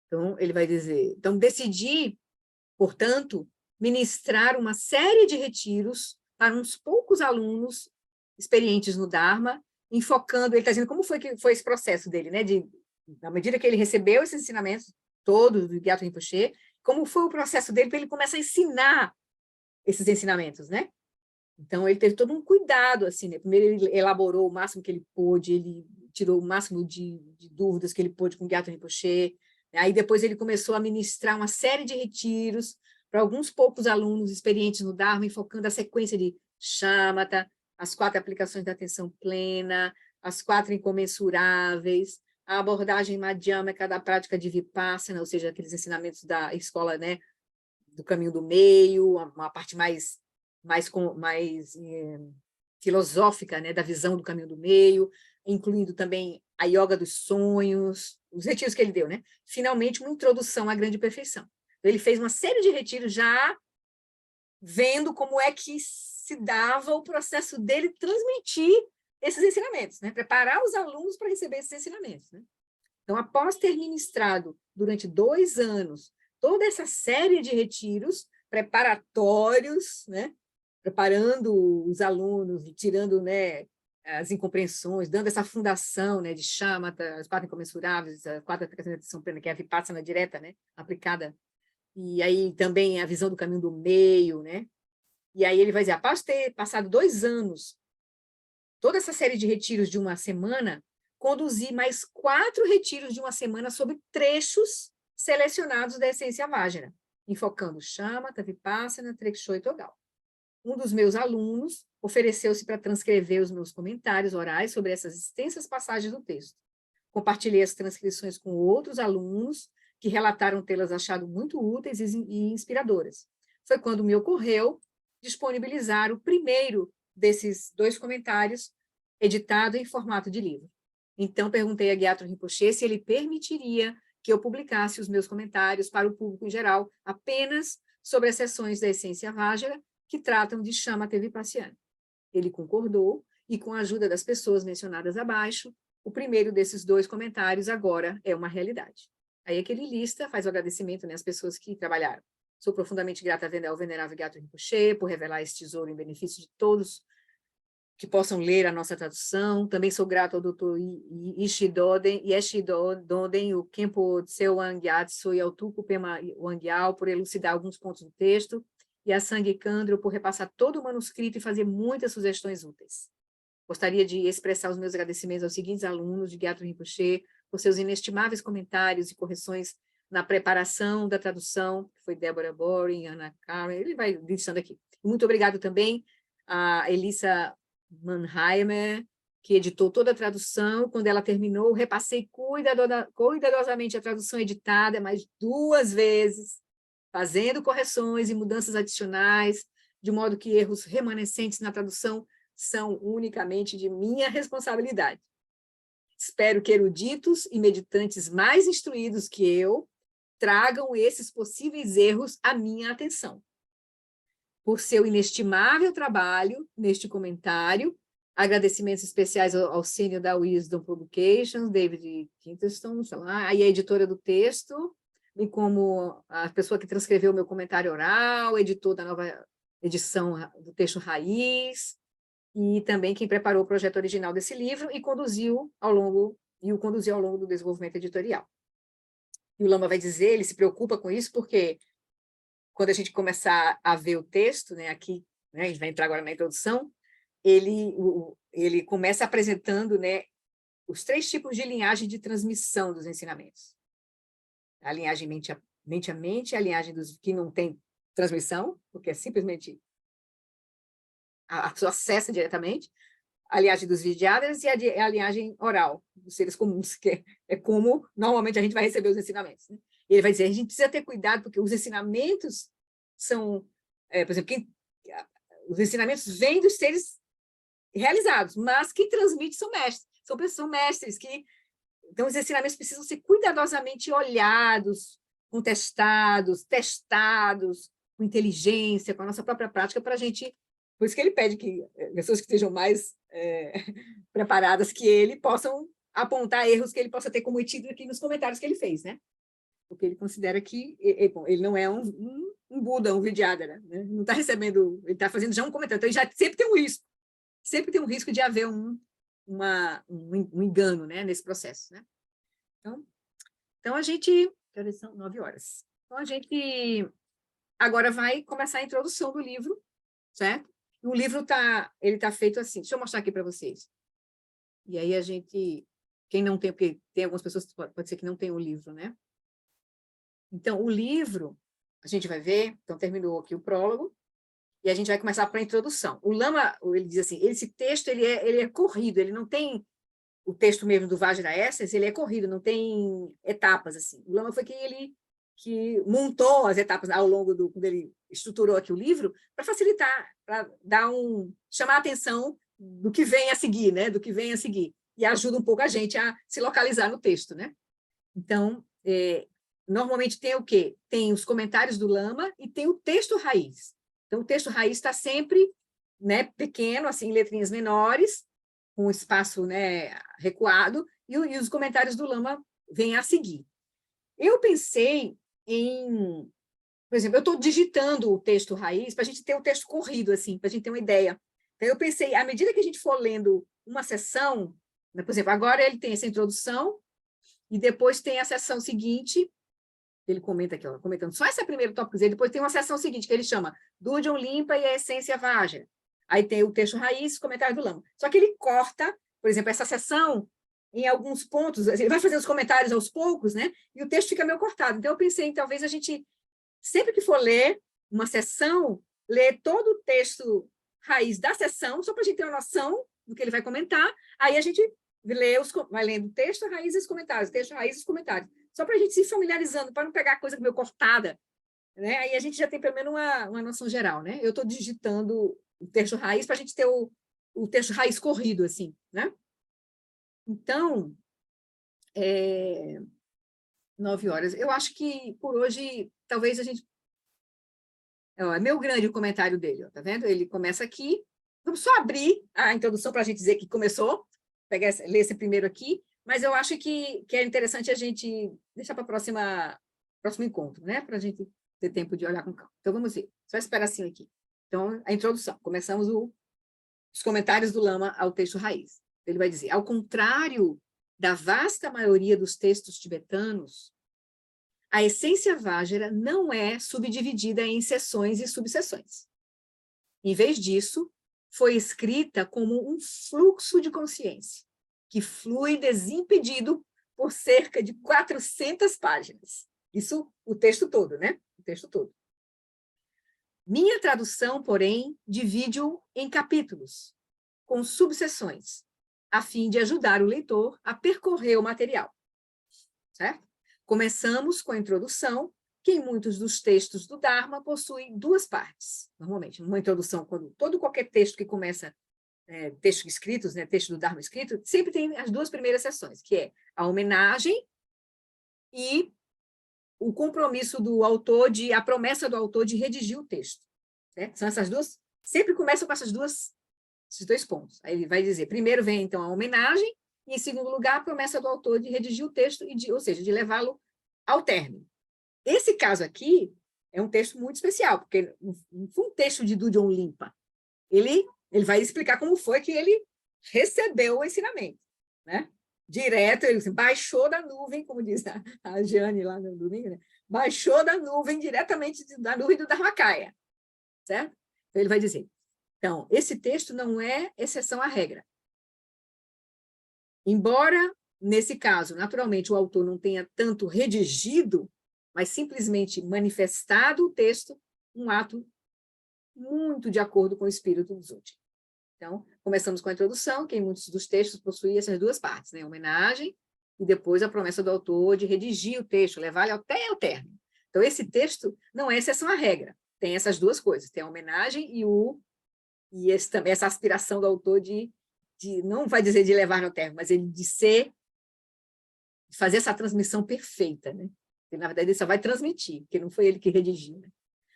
Então, ele vai dizer, então, decidi, portanto, ministrar uma série de retiros para uns poucos alunos experientes no Dharma, enfocando, ele está dizendo como foi que foi esse processo dele, né, na medida que ele recebeu esses ensinamentos todos do Gyatso Rinpoche, como foi o processo dele para ele começar a ensinar esses ensinamentos, né? Então, ele teve todo um cuidado, assim, né? Primeiro ele elaborou o máximo que ele pôde, ele tirou o máximo de dúvidas que ele pôde com o Gyatso Rinpoche. Aí depois ele começou a ministrar uma série de retiros para alguns poucos alunos experientes no Dharma, enfocando a sequência de shamatha, as 4 aplicações da atenção plena, as 4 incomensuráveis, a abordagem madhyamaka da prática de vipassana, ou seja, aqueles ensinamentos da escola, né, do caminho do meio, uma parte mais filosófica, né, da visão do caminho do meio, incluindo também a yoga dos sonhos, os retiros que ele deu, né? Finalmente, uma introdução à grande perfeição. Ele fez uma série de retiros já vendo como é que se dava o processo dele transmitir esses ensinamentos, né? Preparar os alunos para receber esses ensinamentos, né? Então, após ter ministrado durante 2 anos toda essa série de retiros preparatórios, né? Preparando os alunos, tirando, né, as incompreensões, dando essa fundação, né, de Shamatha, as 4 incomensuráveis, a 4 aplicações de atenção plena, que é a Vipassana direta, né, aplicada, e aí também a visão do caminho do meio, né? E aí ele vai dizer, após ter passado 2 anos, toda essa série de retiros de 1 semana, conduzi mais 4 retiros de 1 semana sobre trechos selecionados da essência Vajra, enfocando Shamatha, Vipassana, Treksho e Togal. Um dos meus alunos ofereceu-se para transcrever os meus comentários orais sobre essas extensas passagens do texto. Compartilhei as transcrições com outros alunos que relataram tê-las achado muito úteis e inspiradoras. Foi quando me ocorreu disponibilizar o primeiro desses 2 comentários, editado em formato de livro. Então, perguntei a Gyatro Rinpoche se ele permitiria que eu publicasse os meus comentários para o público em geral, apenas sobre as seções da essência Vajra, que tratam de Shamatha Vipassana. Ele concordou, e com a ajuda das pessoas mencionadas abaixo, o primeiro desses 2 comentários agora é uma realidade. Aí aquele lista faz o agradecimento, né, às pessoas que trabalharam. Sou profundamente grata ao venerável Gyatro Rinpoche por revelar esse tesouro em benefício de todos que possam ler a nossa tradução. Também sou grata ao Dr. Yeshi Doden, o Khenpo Tseu Wangyatso e ao Tulku Pema Wangyal por elucidar alguns pontos do texto, e a Sangye Khandro por repassar todo o manuscrito e fazer muitas sugestões úteis. Gostaria de expressar os meus agradecimentos aos seguintes alunos de Gyatro Rinpoche por seus inestimáveis comentários e correções na preparação da tradução, que foi Débora Boring, Ana Karen, ele vai listando aqui. Muito obrigado também a Elissa Mannheimer, que editou toda a tradução. Quando ela terminou, repassei cuidadosamente a tradução editada mais 2 vezes, fazendo correções e mudanças adicionais, de modo que erros remanescentes na tradução são unicamente de minha responsabilidade. Espero que eruditos e meditantes mais instruídos que eu tragam esses possíveis erros à minha atenção. Por seu inestimável trabalho neste comentário, agradecimentos especiais ao sênior da Wisdom Publications, David Kinterston, sei lá, e a editora do texto, bem como a pessoa que transcreveu o meu comentário oral, editor da nova edição do texto raiz, e também quem preparou o projeto original desse livro e o conduziu ao longo do desenvolvimento editorial. E o Lama vai dizer, ele se preocupa com isso, porque quando a gente começar a ver o texto, né, aqui, né, a gente vai entrar agora na introdução, ele começa apresentando, né, os 3 tipos de linhagem de transmissão dos ensinamentos. A linhagem mente a mente, a linhagem dos que não tem transmissão, porque é simplesmente a pessoa acessa diretamente, a linhagem dos Vidyadharas e a linhagem oral, dos seres comuns, que é como normalmente a gente vai receber os ensinamentos, né? E ele vai dizer, a gente precisa ter cuidado, porque os ensinamentos são, por exemplo, os ensinamentos vêm dos seres realizados, mas quem transmite são mestres, são mestres que... Então, os ensinamentos precisam ser cuidadosamente olhados, contestados, testados, com inteligência, com a nossa própria prática, para a gente... Por isso que ele pede que pessoas que estejam mais preparadas que ele possam apontar erros que ele possa ter cometido aqui nos comentários que ele fez, né? Porque ele considera que bom, ele não é um Buda, um Vidyadhara, né? Não está recebendo, ele está fazendo já um comentário, então ele já sempre tem um risco, de haver um engano, né, nesse processo, né? Então a gente, são 9 horas, então a gente agora vai começar a introdução do livro, certo? O livro ele tá feito assim, deixa eu mostrar aqui para vocês. E aí a gente, quem não tem, porque tem algumas pessoas que pode ser que não tenham o livro, né? Então, o livro, a gente vai ver, então terminou aqui o prólogo, e a gente vai começar para a introdução. O Lama, ele diz assim, esse texto ele é corrido, ele não tem o texto mesmo do Vajra Essence, ele é corrido, não tem etapas, assim. O Lama foi que montou as etapas ao longo quando ele estruturou aqui o livro, para facilitar, para chamar a atenção do que vem a seguir, né? Do que vem a seguir. E ajuda um pouco a gente a se localizar no texto, né? Então, normalmente tem o quê? Tem os comentários do Lama e tem o texto raiz. Então, o texto raiz está sempre, né, pequeno, assim, em letrinhas menores, com espaço, né, recuado, e os comentários do Lama vêm a seguir. Eu pensei em... Por exemplo, eu estou digitando o texto raiz para a gente ter o texto corrido, assim, para a gente ter uma ideia. Então, eu pensei, à medida que a gente for lendo uma seção, né, por exemplo, agora ele tem essa introdução, e depois tem a seção seguinte, ele comenta aqui, ó, comentando só esse primeiro tópico, depois tem uma seção seguinte, que ele chama Dudjom Limpa e a Essência Vajra. Aí tem o texto raiz, comentário do Lama. Só que ele corta, por exemplo, essa seção em alguns pontos, ele vai fazer os comentários aos poucos, né? E o texto fica meio cortado. Então, eu pensei, talvez a gente, sempre que for ler uma seção, ler todo o texto raiz da seção, só para a gente ter uma noção do que ele vai comentar, aí a gente vai lendo o texto, raiz e os comentários, texto, raiz e os comentários, só para a gente se familiarizando, para não pegar a coisa meio cortada, né? Aí a gente já tem pelo menos uma noção geral, né? Eu estou digitando o texto raiz para a gente ter o texto raiz corrido, assim, né? Então, 9 horas. Eu acho que, por hoje, talvez a gente... É meio grande o comentário dele, ó, tá vendo? Ele começa aqui. Vamos só abrir a introdução para a gente dizer que começou, ler esse primeiro aqui, mas eu acho que é interessante a gente deixar para o próximo encontro, né? Para a gente ter tempo de olhar com calma. Então, vamos ver. Só esperar assim aqui. Então, a introdução. Começamos os comentários do Lama ao texto raiz. Ele vai dizer, ao contrário da vasta maioria dos textos tibetanos, a essência Vajra não é subdividida em seções e subseções. Em vez disso, foi escrita como um fluxo de consciência, que flui desimpedido por cerca de 400 páginas. Isso, o texto todo, né? O texto todo. Minha tradução, porém, divide-o em capítulos, com subseções, a fim de ajudar o leitor a percorrer o material. Certo? Começamos com a introdução, que em muitos dos textos do Dharma possui 2 partes, normalmente. Uma introdução, qualquer texto que começa, textos escritos, né, texto do Dharma escrito, sempre tem as 2 primeiras seções, que é a homenagem e o compromisso do autor, a promessa do autor de redigir o texto. Né? São essas 2, sempre começam com esses 2 pontos. Aí ele vai dizer, primeiro vem, então, a homenagem, e, em segundo lugar, a promessa do autor de redigir o texto, ou seja, de levá-lo ao término. Esse caso aqui é um texto muito especial, porque não foi um texto de Dudjom Limpa. Ele vai explicar como foi que ele recebeu o ensinamento. Né? Direto, ele baixou da nuvem, como diz a Jane lá no domingo, né? Baixou da nuvem, diretamente da nuvem do Dharmakaya. Certo? Então, ele vai dizer, então, esse texto não é exceção à regra. Embora, nesse caso, naturalmente, o autor não tenha tanto redigido, mas simplesmente manifestado o texto, um ato muito de acordo com o espírito dos últimos. Então, começamos com a introdução, que em muitos dos textos possui essas 2 partes, né? A homenagem e depois a promessa do autor de redigir o texto, levar ele até o término. Então, esse texto não é exceção à regra, tem essas 2 coisas, tem a homenagem e essa aspiração do autor de não vai dizer de levar no término, mas ele de fazer essa transmissão perfeita, né? Porque, na verdade, ele só vai transmitir, porque não foi ele que redigiu. Né?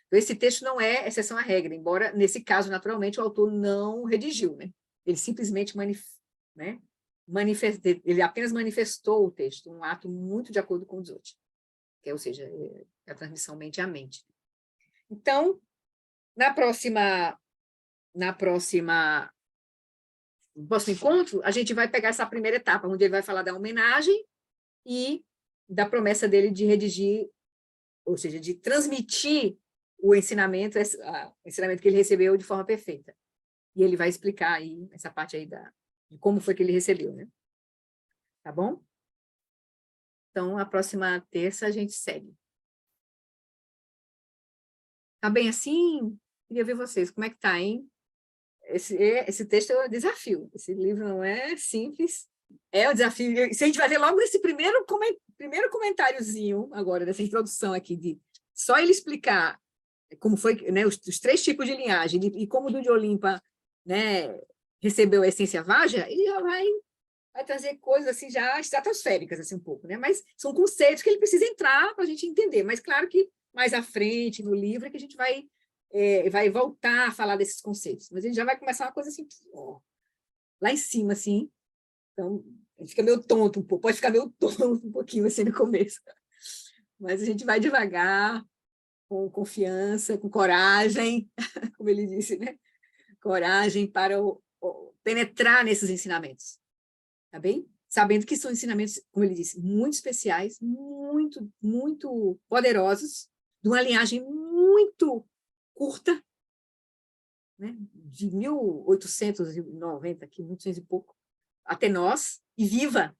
Então, esse texto não é exceção à regra, embora, nesse caso, naturalmente, o autor não redigiu, né? Ele simplesmente ele apenas manifestou o texto, um ato muito de acordo com os outros, ou seja, a transmissão mente a mente. Então, no próximo encontro, a gente vai pegar essa primeira etapa, onde ele vai falar da homenagem e da promessa dele de redigir, ou seja, de transmitir o ensinamento que ele recebeu de forma perfeita. E ele vai explicar aí essa parte aí de como foi que ele recebeu, né? Tá bom? Então, a próxima terça a gente segue. Tá bem assim? Queria ver vocês, como é que tá, hein? Esse texto é um desafio, esse livro não é simples, é um desafio. Se a gente vai ver logo esse primeiro comentáriozinho agora, dessa introdução aqui, de só ele explicar como foi, né, os 3 tipos de linhagem, e como o Dudjom Limpa, né, recebeu a essência Vajra, ele já vai trazer coisas assim, já estratosféricas, assim, um pouco, né? Mas são conceitos que ele precisa entrar para a gente entender, mas claro que mais à frente, no livro, é que a gente vai vai voltar a falar desses conceitos, mas a gente já vai começar uma coisa assim, ó, lá em cima, assim. Então, a gente fica meio tonto um pouco, pode ficar meio tonto um pouquinho assim no começo, mas a gente vai devagar, com confiança, com coragem, como ele disse, né? Coragem para penetrar nesses ensinamentos, tá bem? Sabendo que são ensinamentos, como ele disse, muito especiais, muito, muito poderosos, de uma linhagem muito curta, né? De 1890, aqui, 1800 e pouco, até nós, e viva,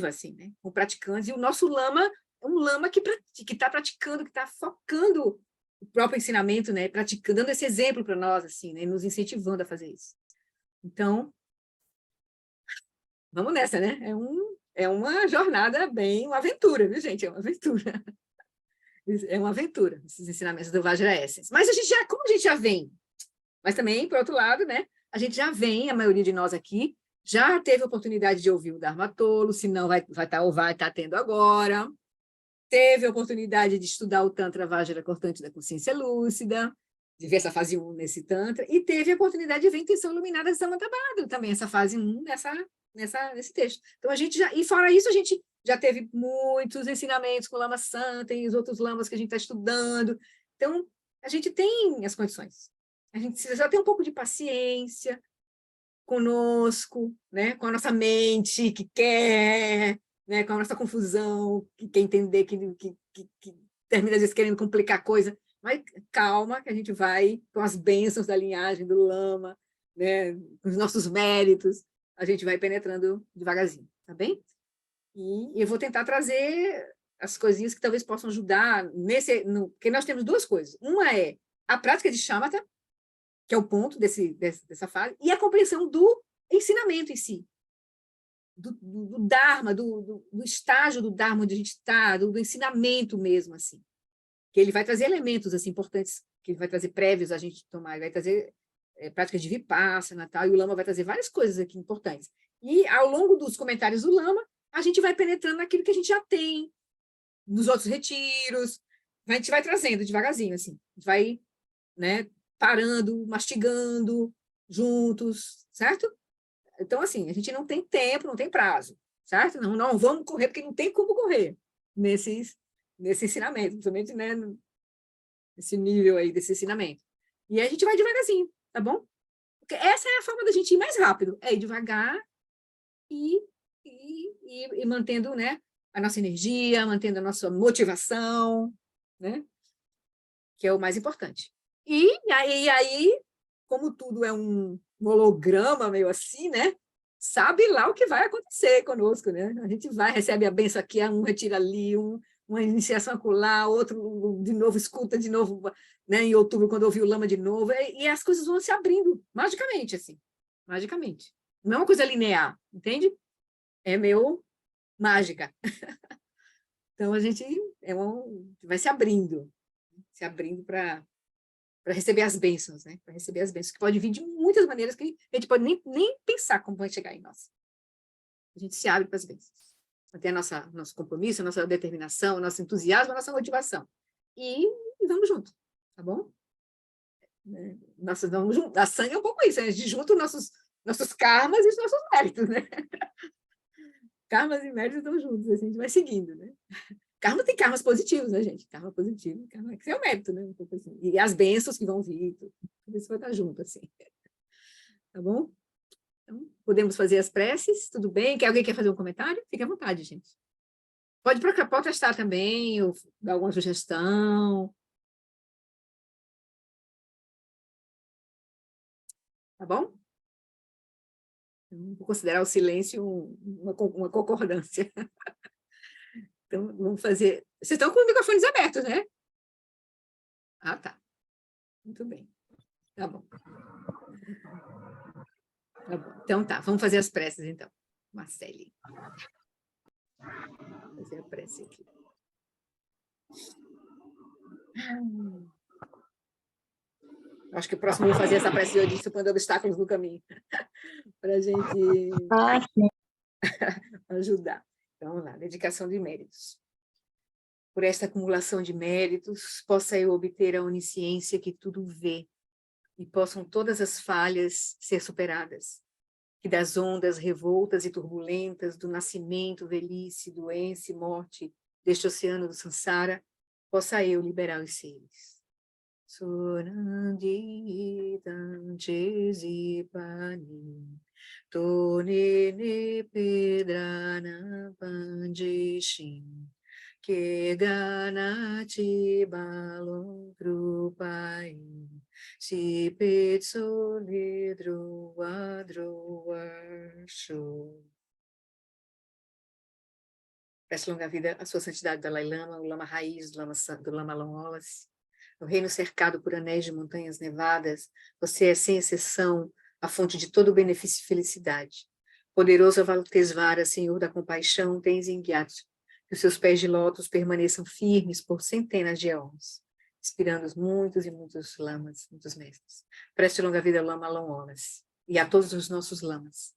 assim, né? Com praticantes, e o nosso lama é um lama que está praticando, que está focando o próprio ensinamento, né? Praticando, dando esse exemplo para nós, assim, né? Nos incentivando a fazer isso. Então, vamos nessa, né? É uma jornada bem, uma aventura, viu, gente? É uma aventura. É uma aventura, esses ensinamentos do Vajra Essence. Mas como a gente já vem, mas também, por outro lado, né? A gente já vem, a maioria de nós aqui, já teve a oportunidade de ouvir o Dharma Tolo, se não vai estar tendo agora. Teve a oportunidade de estudar o Tantra Vajra Cortante da Consciência Lúcida, de ver essa fase 1 nesse Tantra, e teve a oportunidade de ver a Intenção Iluminada de Samantabhadra, também essa fase 1 nesse texto. Então, e fora isso, a gente já teve muitos ensinamentos com o Lama Santa e os outros lamas que a gente está estudando. Então, a gente tem as condições. A gente precisa só ter um pouco de paciência conosco, né? Com a nossa mente que quer, né? Com a nossa confusão, que quer entender, que termina às vezes querendo complicar a coisa. Mas calma, que a gente vai com as bênçãos da linhagem do Lama, né? Com os nossos méritos, a gente vai penetrando devagarzinho, tá bem? E eu vou tentar trazer as coisinhas que talvez possam ajudar porque nós temos duas coisas. Uma é a prática de shamatha, que é o ponto dessa fase, e a compreensão do ensinamento em si, do Dharma, do estágio do Dharma onde a gente está, do ensinamento mesmo, assim. Que ele vai trazer elementos assim, importantes, que ele vai trazer prévios a gente tomar, ele vai trazer práticas de Vipassana, tal, e o Lama vai trazer várias coisas aqui importantes. E, ao longo dos comentários do Lama, a gente vai penetrando naquilo que a gente já tem, nos outros retiros, a gente vai trazendo devagarzinho, assim, vai, né, parando, mastigando juntos, certo? Então, assim, a gente não tem tempo, não tem prazo, certo? Não vamos correr, porque não tem como correr nesse ensinamento, principalmente, né, nesse nível aí desse ensinamento. E a gente vai devagarzinho, tá bom? Porque essa é a forma da gente ir mais rápido, é ir devagar e mantendo, né, a nossa energia, mantendo a nossa motivação, né? Que é o mais importante. E aí, como tudo é um holograma meio assim, né? Sabe lá o que vai acontecer conosco, né? A gente recebe a benção aqui, um retira ali, uma iniciação acolá, outro de novo escuta de novo, né? Em outubro, quando ouvi o Lama de novo, e as coisas vão se abrindo, magicamente, assim, magicamente. Não é uma coisa linear, entende? É meio mágica. Então, a gente vai se abrindo para receber as bênçãos, né? Para receber as bênçãos, que pode vir de muitas maneiras que a gente pode nem pensar como vai chegar em nós. A gente se abre para as bênçãos. Até nosso compromisso, a nossa determinação, nosso entusiasmo, a nossa motivação. E vamos junto, tá bom? Vamos junto. A sangue é um pouco isso, a gente junta nossos karmas e os nossos méritos, né? Karmas e méritos estão juntos, assim, a gente vai seguindo, né? Karma tem karmas positivos, né, gente? Karma positivo, karma que é o mérito, né? Um pouco assim. E as bênçãos que vão vir, tudo isso vai estar junto, assim. Tá bom? Então, podemos fazer as preces, tudo bem? Alguém quer fazer um comentário? Fique à vontade, gente. Pode testar também, ou dar alguma sugestão. Tá bom? Vou considerar o silêncio uma concordância. Então, vamos fazer... Vocês estão com os microfones abertos, né? Ah, tá. Muito bem. Tá bom. Tá bom. Então, tá. Vamos fazer as preces, então. Marcele. Vou fazer a prece aqui. Acho que o próximo eu vou fazer essa prece de supondo obstáculos no caminho. Para a gente ajudar. Então, vamos lá. Dedicação de méritos. por esta acumulação de méritos, possa eu obter a onisciência que tudo vê, e possam todas as falhas ser superadas, que das ondas revoltas e turbulentas do nascimento, velhice, doença e morte deste oceano do Sansara, possa eu liberar os seres. Surandi Tanchesipani Tonene Pedrana Pandishin que ganati balon trupai si petso lidro adro arsho. Peço longa vida à sua santidade Dalai Lama, o Lama Raiz do Lama Alan Wallace. No reino cercado por anéis de montanhas nevadas, você é, sem exceção, a fonte de todo benefício e felicidade. Poderoso Avalokitesvara, Senhor da compaixão, Tenzin Gyatso, que os seus pés de lótus permaneçam firmes por centenas de anos, inspirando muitos e muitos lamas, muitos mestres. Preste longa vida ao Lama Alan Wallace e a todos os nossos lamas.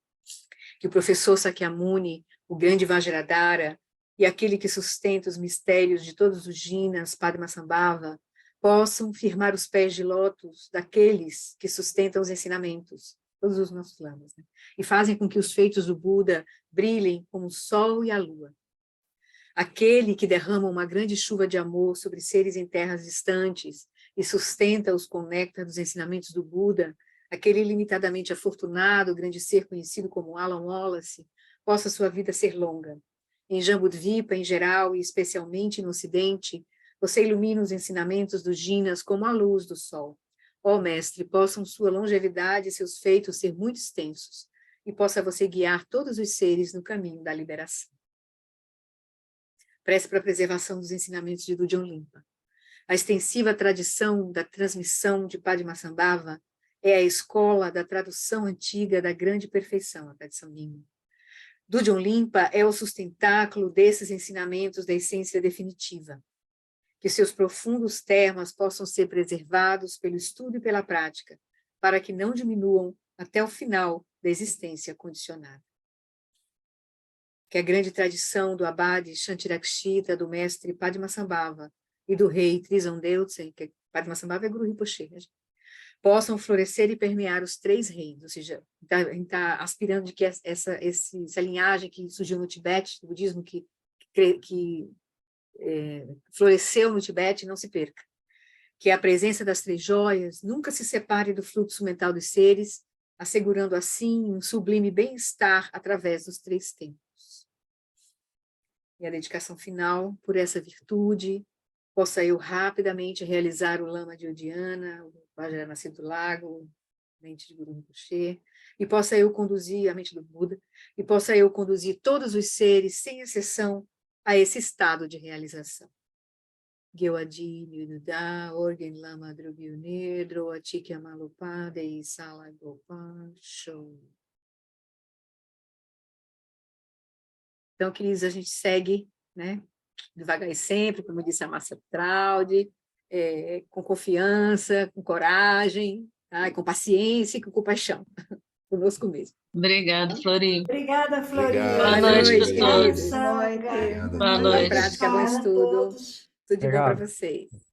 Que o professor Sakyamuni, o grande Vajradhara, e aquele que sustenta os mistérios de todos os jinas, Padmasambhava, possam firmar os pés de lótus daqueles que sustentam os ensinamentos, todos os nossos lamas, né? E fazem com que os feitos do Buda brilhem como o sol e a lua. Aquele que derrama uma grande chuva de amor sobre seres em terras distantes e sustenta-os com o néctar dos ensinamentos do Buda, aquele ilimitadamente afortunado, grande ser conhecido como Alan Wallace, possa sua vida ser longa. Em Jambudvipa, em geral, e especialmente no Ocidente, você ilumina os ensinamentos dos jinas como a luz do sol. Ó Mestre, possam sua longevidade e seus feitos ser muito extensos, e possa você guiar todos os seres no caminho da liberação. Prece para a preservação dos ensinamentos de Dudjom Limpa. A extensiva tradição da transmissão de Padmasambhava é a escola da tradução antiga da grande perfeição, a tradição Nyingma. Dudjom Limpa é o sustentáculo desses ensinamentos da essência definitiva. Que seus profundos termos possam ser preservados pelo estudo e pela prática, para que não diminuam até o final da existência condicionada. Que a grande tradição do abade Shantirakshita, do mestre Padmasambhava e do rei Trizon Deltsen, que Padmasambhava é Guru Rinpoche, né? Possam florescer e permear os três reinos, ou seja, a gente está aspirando de que essa linhagem que surgiu no Tibete, do budismo que floresceu no Tibete, não se perca. Que a presença das três joias nunca se separe do fluxo mental dos seres, assegurando assim um sublime bem-estar através dos três tempos. E a dedicação final, por essa virtude, possa eu rapidamente realizar o Lama de Udiana, o Vajrayana Nascido do Lago, mente de Guru Rinpoche, e possa eu conduzir a mente do Buda, e possa eu conduzir todos os seres, sem exceção, a esse estado de realização. Gyewadi, Nyuda, Orgen Lama Drugyune, Droatikya Malupade e Sala Gopan Show. Então, queridos, a gente segue, né? Devagar e sempre, como disse a Márcia Traude, com confiança, com coragem, tá? Com paciência e com compaixão, conosco mesmo. Obrigada, Flori. Obrigada, Flori. Boa noite, obrigado. pessoal. Boa noite. Boa noite. Boa prática, bom estudo. Tudo de bom para vocês.